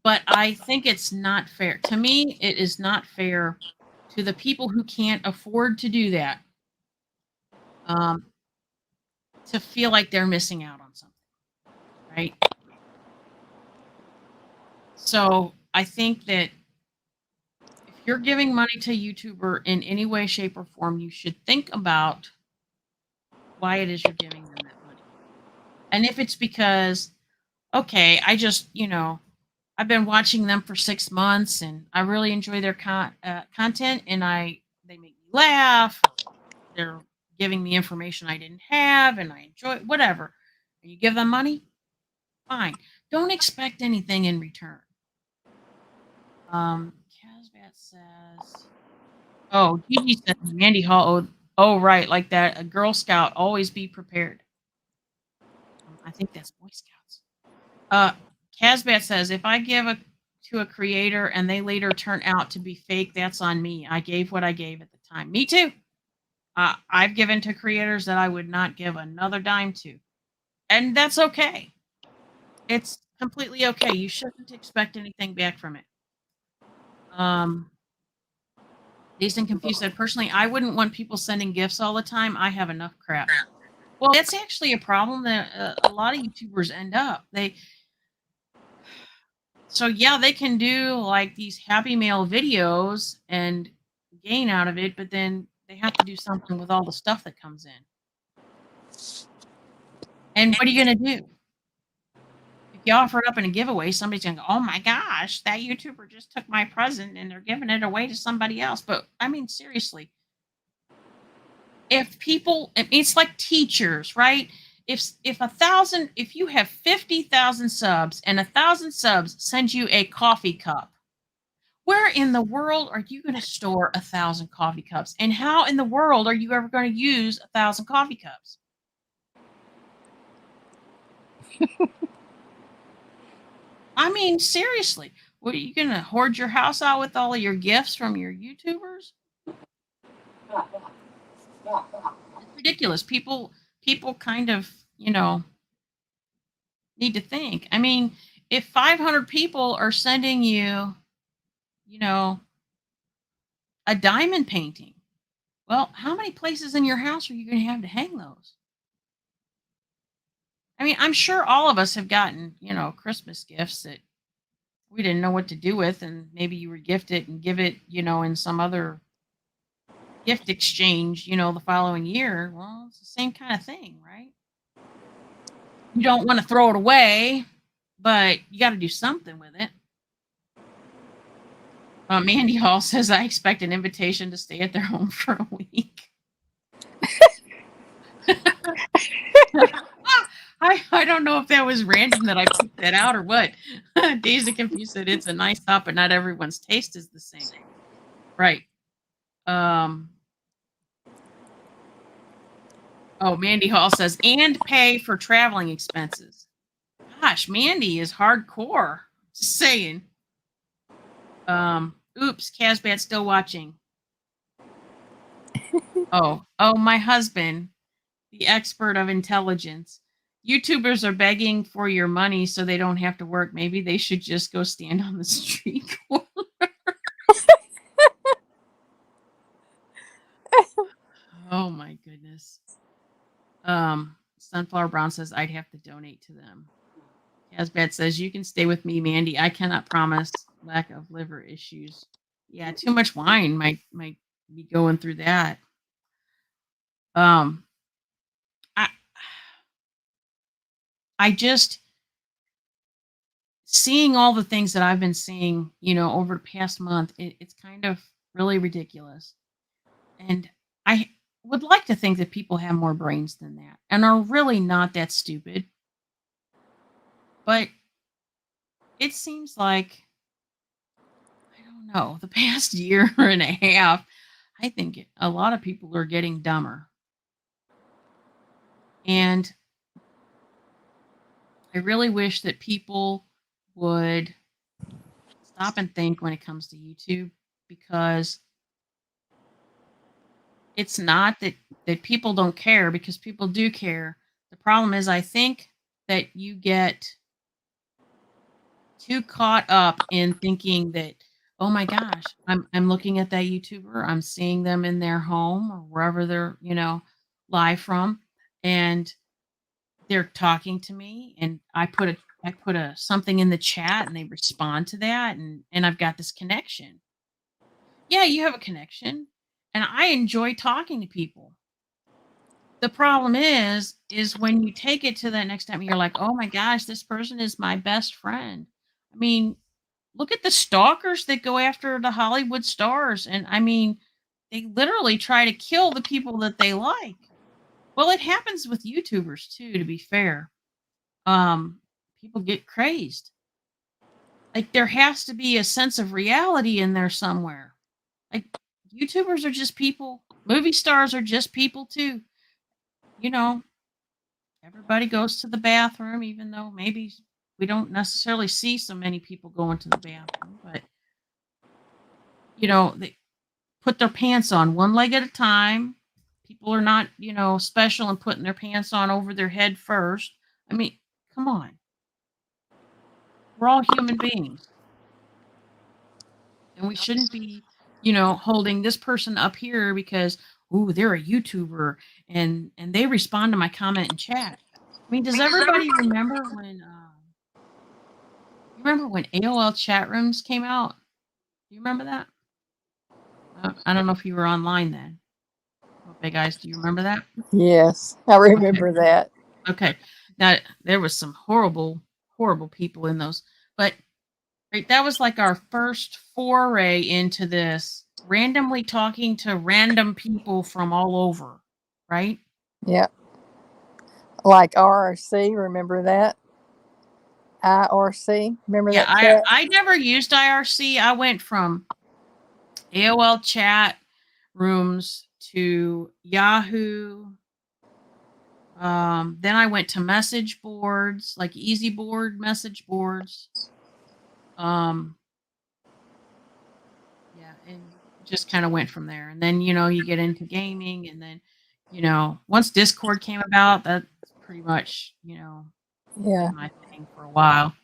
But I think it's not fair. To me, it is not fair to the people who can't afford to do that, um, to feel like they're missing out on something, right? So I think that if you're giving money to a YouTuber in any way, shape, or form, you should think about why it is you're giving them that money. And if it's because, okay, I've been watching them for 6 months and I really enjoy their content, and they make me laugh, or they're giving me information I didn't have and I enjoy whatever, and you give them money, fine. Don't expect anything in return. Casbat says, oh, Gigi says Mandy Hall. Oh, right, like that. A Girl Scout, always be prepared. I think that's Boy Scouts. Casbat says, if I give to a creator and they later turn out to be fake, that's on me. I gave what I gave at the time. Me too. I've given to creators that I would not give another dime to, and that's okay. It's completely okay. You shouldn't expect anything back from it. Dazed and Confused said, personally, I wouldn't want people sending gifts all the time. I have enough crap. Well, that's actually a problem that a lot of YouTubers end up. So yeah, they can do like these Happy Mail videos and gain out of it, but then they have to do something with all the stuff that comes in. And what are you going to do? If you offer it up in a giveaway, somebody's going to go, oh my gosh, that YouTuber just took my present and they're giving it away to somebody else. But I mean, seriously, it's like teachers, right? If you have 50,000 subs and 1,000 subs send you a coffee cup, where in the world are you going to store 1,000 coffee cups? And how in the world are you ever going to use 1,000 coffee cups? I mean, seriously, what are you going to hoard your house out with all of your gifts from your YouTubers? It's ridiculous. People kind of, need to think. I mean, if 500 people are sending you, a diamond painting, well, how many places in your house are you going to hang those? I mean, I'm sure all of us have gotten, Christmas gifts that we didn't know what to do with, and maybe you were gifted and give it, in some other gift exchange, the following year. Well, it's the same kind of thing, right? You don't want to throw it away, but you got to do something with it. Mandy Hall says, I expect an invitation to stay at their home for a week. I don't know if that was random that I picked that out or what. Dazed and Confused said, it's a nice thought, but not everyone's taste is the same. Right. Mandy Hall says, and pay for traveling expenses. Gosh, Mandy is hardcore. Just saying. Oops, Casbat's still watching. Oh, my husband, the expert of intelligence. YouTubers are begging for your money so they don't have to work. Maybe they should just go stand on the street corner. Oh my goodness. Sunflower Brown says I'd have to donate to them. Casbat says you can stay with me, Mandy. I cannot promise lack of liver issues. Yeah, too much wine might be going through that. Um, I I just seeing all the things that I've been seeing, over the past month. It's kind of really ridiculous, and I would like to think that people have more brains than that and are really not that stupid. But it seems like I don't know the past year and a half. I think a lot of people are getting dumber. And I really wish that people would stop and think when it comes to YouTube, because it's not that people don't care, because people do care. The problem is I think that you get too caught up in thinking that, oh my gosh, I'm looking at that YouTuber, I'm seeing them in their home or wherever they're, live from, and they're talking to me, and I put a something in the chat and they respond to that, and I've got this connection. Yeah, you have a connection, and I enjoy talking to people. The problem is when you take it to that next time, you're like, "Oh my gosh, this person is my best friend." I mean, look at the stalkers that go after the Hollywood stars, and I mean, they literally try to kill the people that they like. Well, it happens with YouTubers too, to be fair. Um, People get crazed. Like, there has to be a sense of reality in there somewhere. Like, YouTubers are just people. Movie stars are just people too. You know, everybody goes to the bathroom, even though maybe we don't necessarily see so many people going to the bathroom. But, they put their pants on one leg at a time. People are not, special and putting their pants on over their head first. I mean, come on. We're all human beings. And we shouldn't be, holding this person up here because, ooh, they're a YouTuber and they respond to my comment in chat. I mean, does everybody remember when you remember when AOL chat rooms came out? Do you remember that? I don't know if you were online then. Well, Big Eyes, do you remember that? Yes, I Okay. remember that. Okay. Now there was some horrible, horrible people in those, but right, that was like our first foray into this randomly talking to random people from all over, right? Yeah, like RRC. Remember that? IRC. Remember Yeah, that I chat? I never used IRC. I went from AOL chat rooms to Yahoo. Then I went to message boards, like easy board message boards. Um, Yeah, and just kind of went from there. And then, you get into gaming, and then, once Discord came about, that's pretty much, Yeah, been my thing for a while.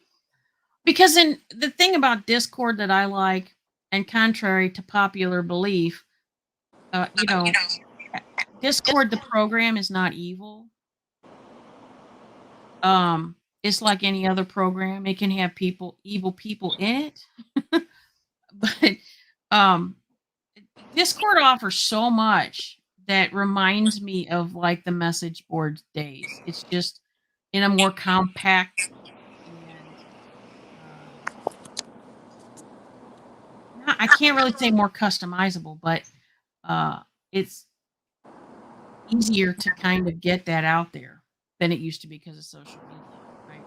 Because in the thing about Discord that I like, and contrary to popular belief, uh, Discord, the program, is not evil. It's like any other program. It can have evil people in it. But um Discord offers so much that reminds me of like the message board days. It's just in a more compact and um, not, I can't really say more customizable, but uh, it's easier to kind of get that out there than it used to be because of social media, right?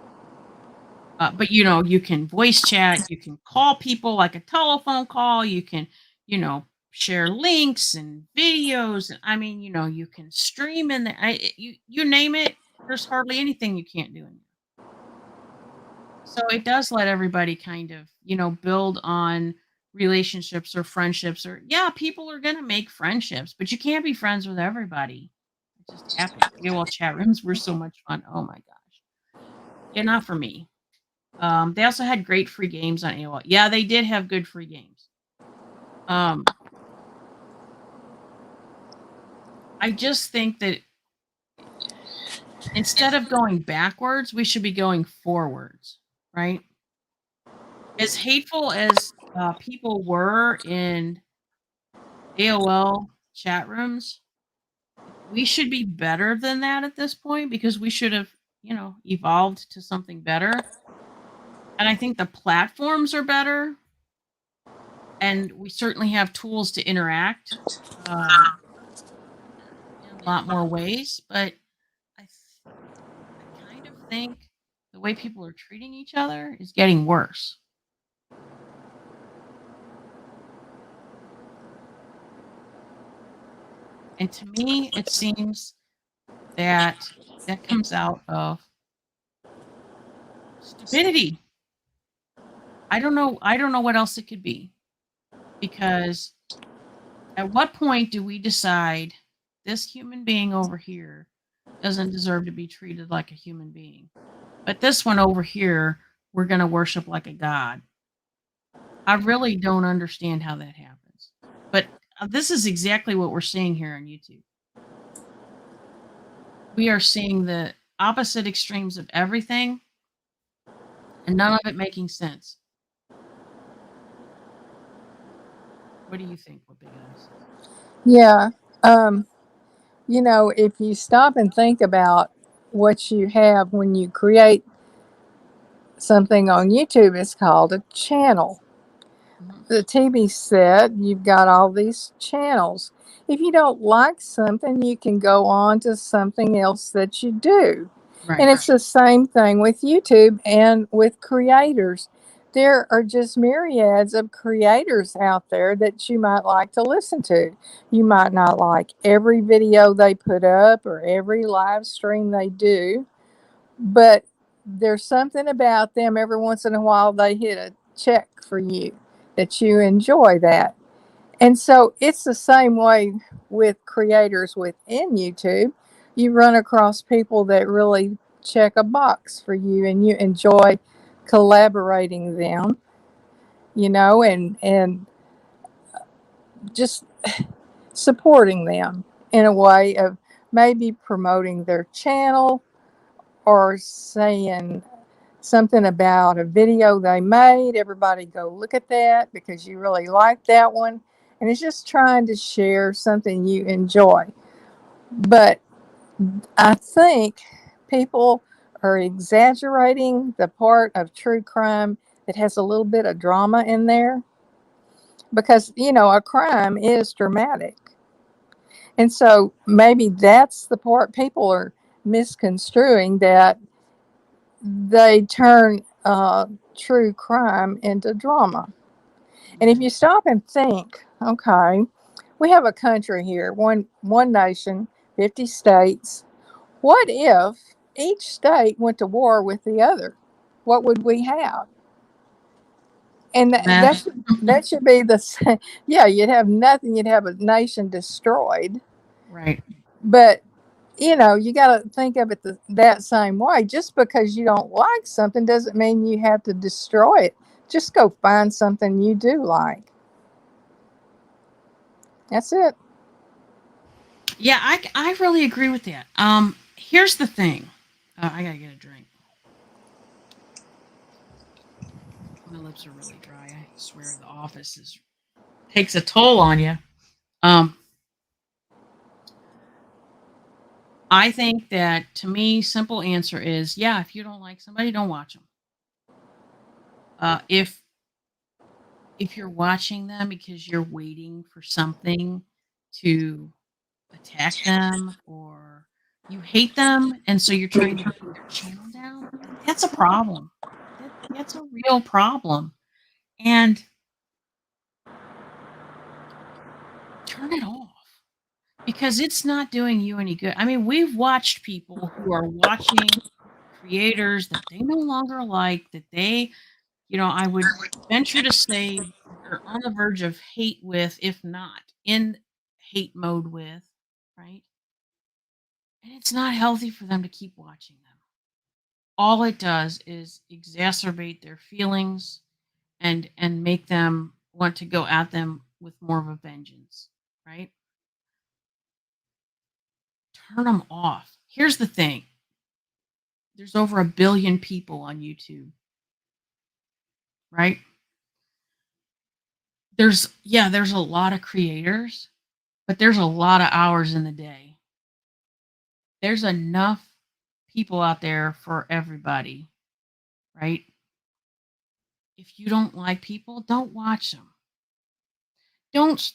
But you can voice chat, you can call people like a telephone call, you can, you know, share links and videos. And I mean, you can stream in there. You name it. There's hardly anything you can't do in there. So it does let everybody kind of, build on relationships or friendships. Or yeah, people are gonna make friendships, but you can't be friends with everybody. It just happens. AOL chat rooms were so much fun. Oh my gosh. Yeah, not for me. They also had great free games on AOL. Yeah, they did have good free games. Um, I just think that Instead of going backwards, we should be going forwards, right? As hateful as people were in AOL chat rooms, we should be better than that at this point because we should have, evolved to something better. And I think the platforms are better, and we certainly have tools to interact in a lot more ways. But I kind of think the way people are treating each other is getting worse. And to me, it seems that that comes out of stupidity. I don't know what else it could be. Because at what point do we decide this human being over here doesn't deserve to be treated like a human being? But this one over here, we're going to worship like a god. I really don't understand how that happens. But this is exactly what we're seeing here on YouTube. We are seeing the opposite extremes of everything and none of it making sense. What do you think, what Big Eyes? Yeah. Um, if you stop and think about what you have when you create something on YouTube, it's called a channel. Mhm. The TV set, you've got all these channels. If you don't like something, you can go on to something else that you do. And Right. it's the same thing with YouTube and with creators. There are just myriads of creators out there that you might like to listen to. You might not like every video they put up or every live stream they do, but there's something about them every once in a while they hit a check for you that you enjoy that. And so it's the same way with creators within YouTube. You run across people that really check a box for you and you enjoy collaborating them, and just supporting them in a way of maybe promoting their channel or saying something about a video they made. Everybody go look at that because you really like that one. And it's just trying to share something you enjoy. But I think people are exaggerating the part of true crime that has a little bit of drama in there because, a crime is dramatic. And so maybe that's the part people are misconstruing, that they turn true crime into drama. And if Right. you stop and think, okay, we have a country here, one nation, 50 states. What if each state went to war with the other? What would we have? And Meth. that should be the yeah. You'd have nothing. You'd have a nation destroyed. Right. But you got to think of it that same way. Just because you don't like something doesn't mean you have to destroy it. Just go find something you do like. That's it. Yeah, I really agree with that. Here's the thing. I gotta get a drink. My lips are really dry. I swear the office is takes a toll on you. Um, I think that to me, simple answer is yeah. If you don't like somebody, don't watch them. If you're watching them because you're waiting for something to attack them or you hate them and so you're trying to take their channel down, that's a problem. That's a real problem. And turn it off because it's not doing you any good. I mean, we've watched people who are watching creators that they no longer like, that they, I would venture to say they're on the verge of hate with, if not in hate mode with, right? And it's not healthy for them to keep watching them. All it does is exacerbate their feelings and make them want to go at them with more of a vengeance, right? Turn them off. Here's the thing. there's over 1 billion people on YouTube, right? There's a lot of creators, but there's a lot of hours in the day. There's enough people out there for everybody, right? If you don't like people, don't watch them. Don't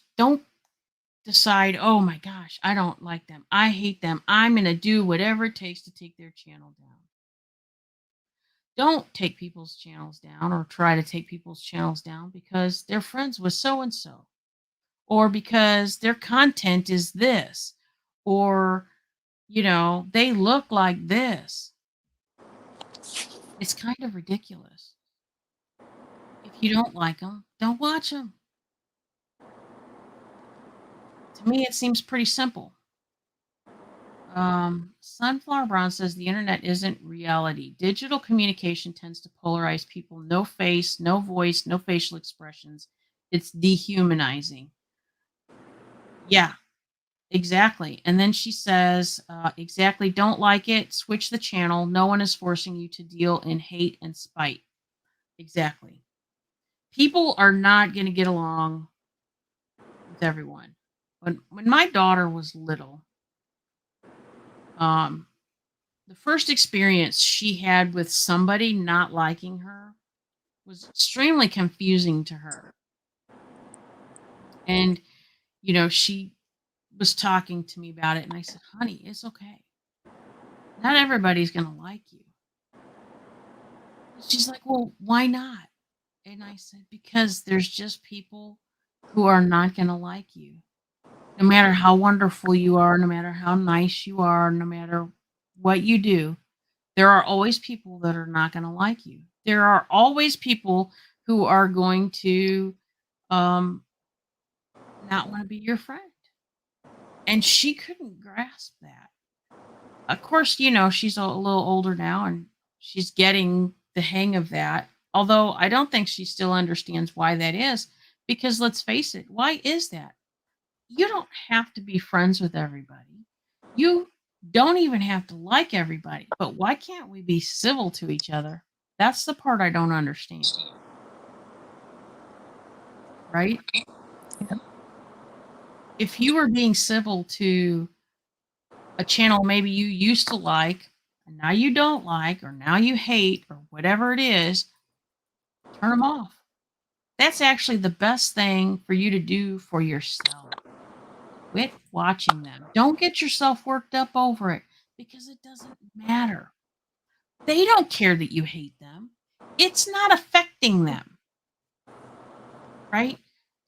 decide, "Oh my gosh, I don't like them. I hate them. I'm going to do whatever it takes to take their channel down." Don't take people's channels down or try to take people's channels down because they're friends with so and so, or because their content is this, or they look like this. It's kind of ridiculous. If you don't like them, don't watch them. To me, it seems pretty simple. Sunflower Brown says the internet isn't reality. Digital communication tends to polarize people. No face, no voice, no facial expressions. It's dehumanizing. Yeah, exactly. And then she says, exactly, don't like it, switch the channel. No one is forcing you to deal in hate and spite. Exactly. People are not going to get along with everyone. When my daughter was little, um, the first experience she had with somebody not liking her was extremely confusing to her. And, she was talking to me about it, and I said, "Honey, it's okay. Not everybody's going to like you." And she's like, "Well, why not?" And I said, "Because there's just people who are not going to like you. No matter how wonderful you are, no matter how nice you are, no matter what you do, there are always people that are not going to like you. There are always people who are going to um, not want to be your friend." And she couldn't grasp that. Of course, she's a little older now and she's getting the hang of that. Although I don't think she still understands why that is. Because let's face it, why is that? You don't have to be friends with everybody. You don't even have to like everybody. But why can't we be civil to each other? That's the part I don't understand. Right? Yeah. If you were being civil to a channel maybe you used to like, and now you don't like, or now you hate, or whatever it is, turn them off. That's actually the best thing for you to do for yourself. Quit watching them. Don't get yourself worked up over it because it doesn't matter. They don't care that you hate them. It's not affecting them, right?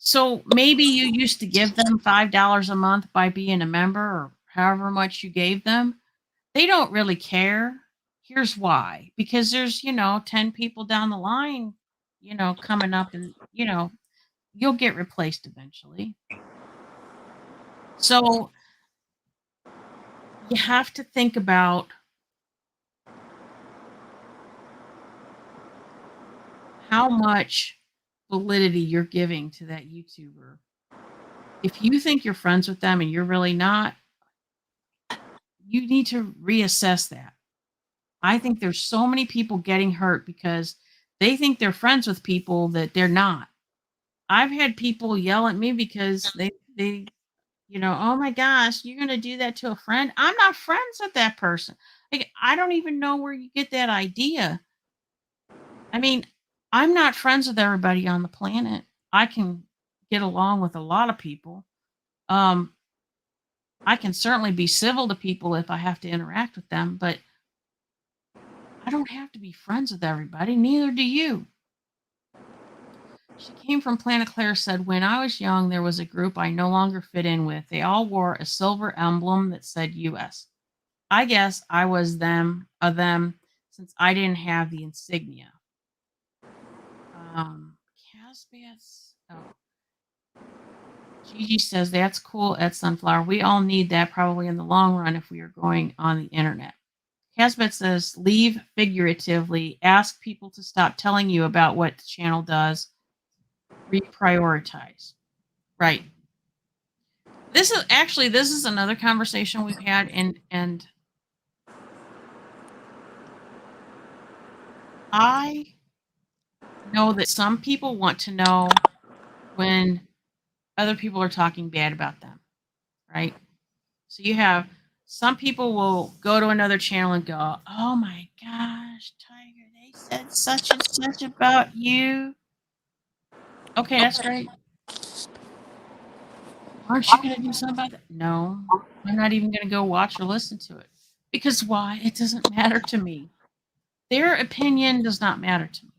So maybe you used to give them $5 a month by being a member or however much you gave them. They don't really care. Here's why. Because there's, 10 people down the line, coming up and, you'll get replaced eventually. So you have to think about how much validity you're giving to that YouTuber. If you think you're friends with them and you're really not, you need to reassess that. I think there's so many people getting hurt because they think they're friends with people that they're not. I've had people yell at me because oh my gosh, you're going to do that to a friend? I'm not friends with that person. Like, I don't even know where you get that idea. I mean, I'm not friends with everybody on the planet. I can get along with a lot of people. Um, I can certainly be civil to people if I have to interact with them, but I don't have to be friends with everybody. Neither do you. She came from Planet Claire said, "When I was young, there was a group I no longer fit in with. They all wore a silver emblem that said US. I guess I was them since I didn't have the insignia." Casbats. Oh, Gigi says that's cool at Sunflower. We all need that probably in the long run if we are going on the internet. Casbet says leave figuratively. Ask people to stop telling you about what the channel does. Reprioritize. Right. This is another conversation we've had, and I know that some people want to know when other people are talking bad about them, right? So you have some people will go to another channel and go, "Oh my gosh, Tiger, they said such and such about you." Okay, that's great. Aren't you going to do something about it? No, I'm not even going to go watch or listen to it. Because why? It doesn't matter to me. Their opinion does not matter to me.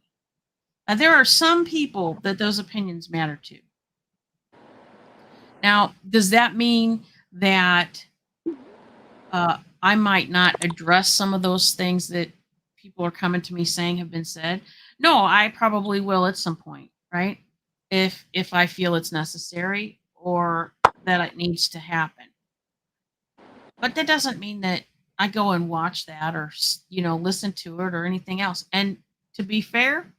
Now, there are some people that those opinions matter to. Now, does that mean that I might not address some of those things that people are coming to me saying have been said? No, I probably will at some point, right? If I feel it's necessary or that it needs to happen. But that doesn't mean that I go and watch that or listen to it or anything else. And to be fair,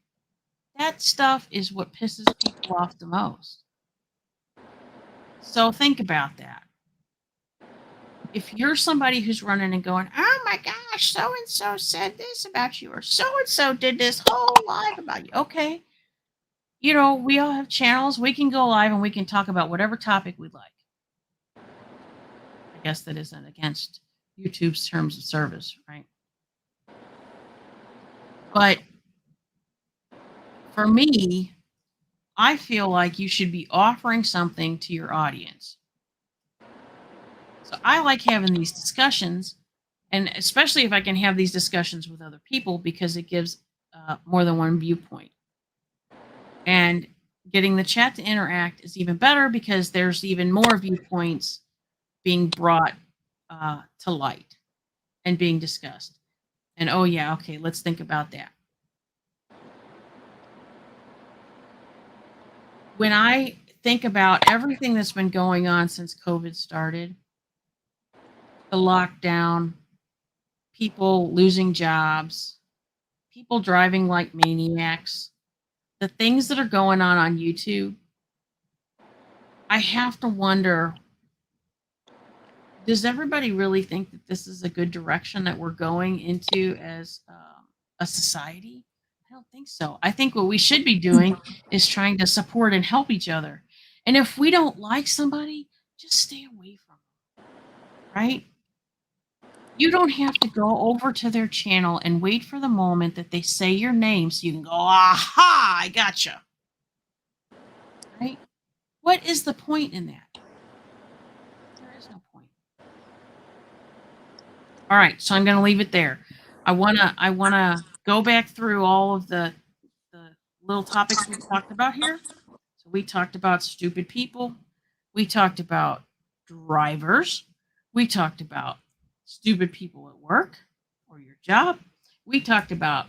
that stuff is what pisses people off the most. So think about that. If you're somebody who's running and going, "Oh my gosh, so and so said this about you," or "So and so did this whole live about you," okay, we all have channels. We can go live and we can talk about whatever topic we like. I guess that isn't against YouTube's terms of service, right? But for me, I feel like you should be offering something to your audience. So I like having these discussions, and especially if I can have these discussions with other people because it gives more than one viewpoint. And getting the chat to interact is even better because there's even more viewpoints being brought to light and being discussed. And oh, yeah, okay, let's think about that. When I think about everything that's been going on since COVID started, the lockdown, people losing jobs, people driving like maniacs, the things that are going on YouTube, I have to wonder, does everybody really think that this is a good direction that we're going into as a society? I don't think so. I think what we should be doing is trying to support and help each other. And if we don't like somebody, just stay away from them, right? You don't have to go over to their channel and wait for the moment that they say your name so you can go, "Aha, I gotcha." Right? What is the point in that? There is no point. All right, so I'm going to leave it there. I wanna go back through all of the little topics we talked about here. So we talked about stupid people. We talked about drivers. We talked about stupid people at work or your job. We talked about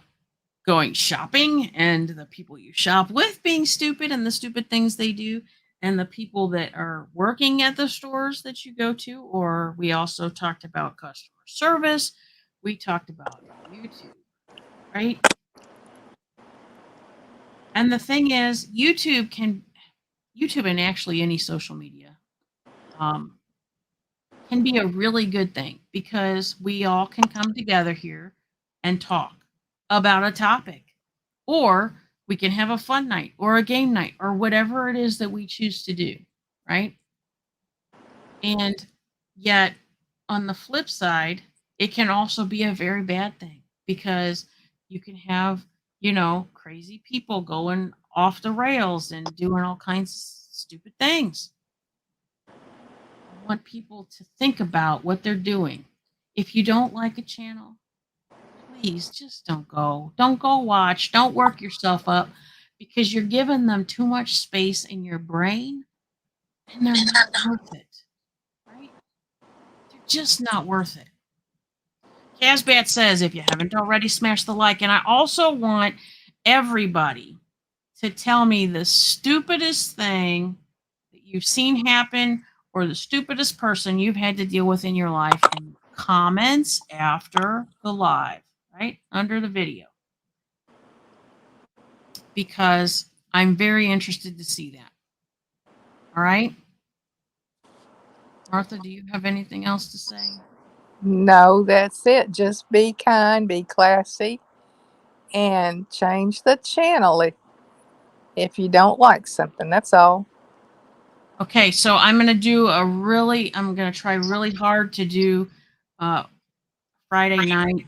going shopping and the people you shop with being stupid and the stupid things they do, and the people that are working at the stores that you go to. Or we also talked about customer service. We talked about YouTube, right? And the thing is, YouTube and actually any social media um, can be a really good thing because we all can come together here and talk about a topic. Or we can have a fun night or a game night or whatever it is that we choose to do, right? And yet, on the flip side, it can also be a very bad thing because you can have, crazy people going off the rails and doing all kinds of stupid things. I want people to think about what they're doing. If you don't like a channel, please just don't go. Don't go watch. Don't work yourself up because you're giving them too much space in your brain and they're not worth it, right? They're just not worth it. Casbat says, if you haven't already, smash the like. And I also want everybody to tell me the stupidest thing that you've seen happen or the stupidest person you've had to deal with in your life in comments after the live, right? Under the video. Because I'm very interested to see that. All right? Martha, do you have anything else to say? No, that's it. Just be kind, be classy, and change the channel if you don't like something. That's all. Okay, so I'm gonna try really hard to do uh, Friday night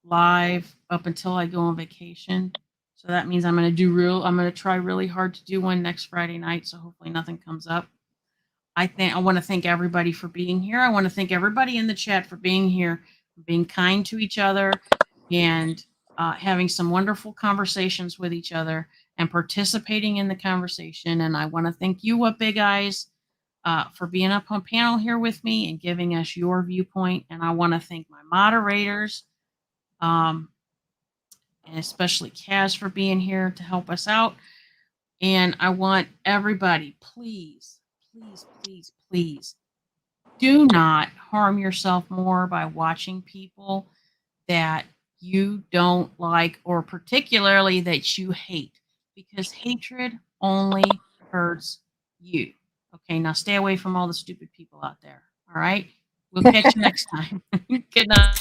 live up until I go on vacation. So that means I'm gonna try really hard to do one next Friday night. So hopefully nothing comes up. I want to thank everybody for being here. I want to thank everybody in the chat for being here, being kind to each other, and having some wonderful conversations with each other and participating in the conversation. And I want to thank you, What Big Eyes, for being up on panel here with me and giving us your viewpoint. And I want to thank my moderators, um, and especially Kaz for being here to help us out. And I want everybody, please, please, please, please do not harm yourself more by watching people that you don't like or particularly that you hate, because hatred only hurts you. Okay, now stay away from all the stupid people out there. All right, we'll catch you next time. Good night.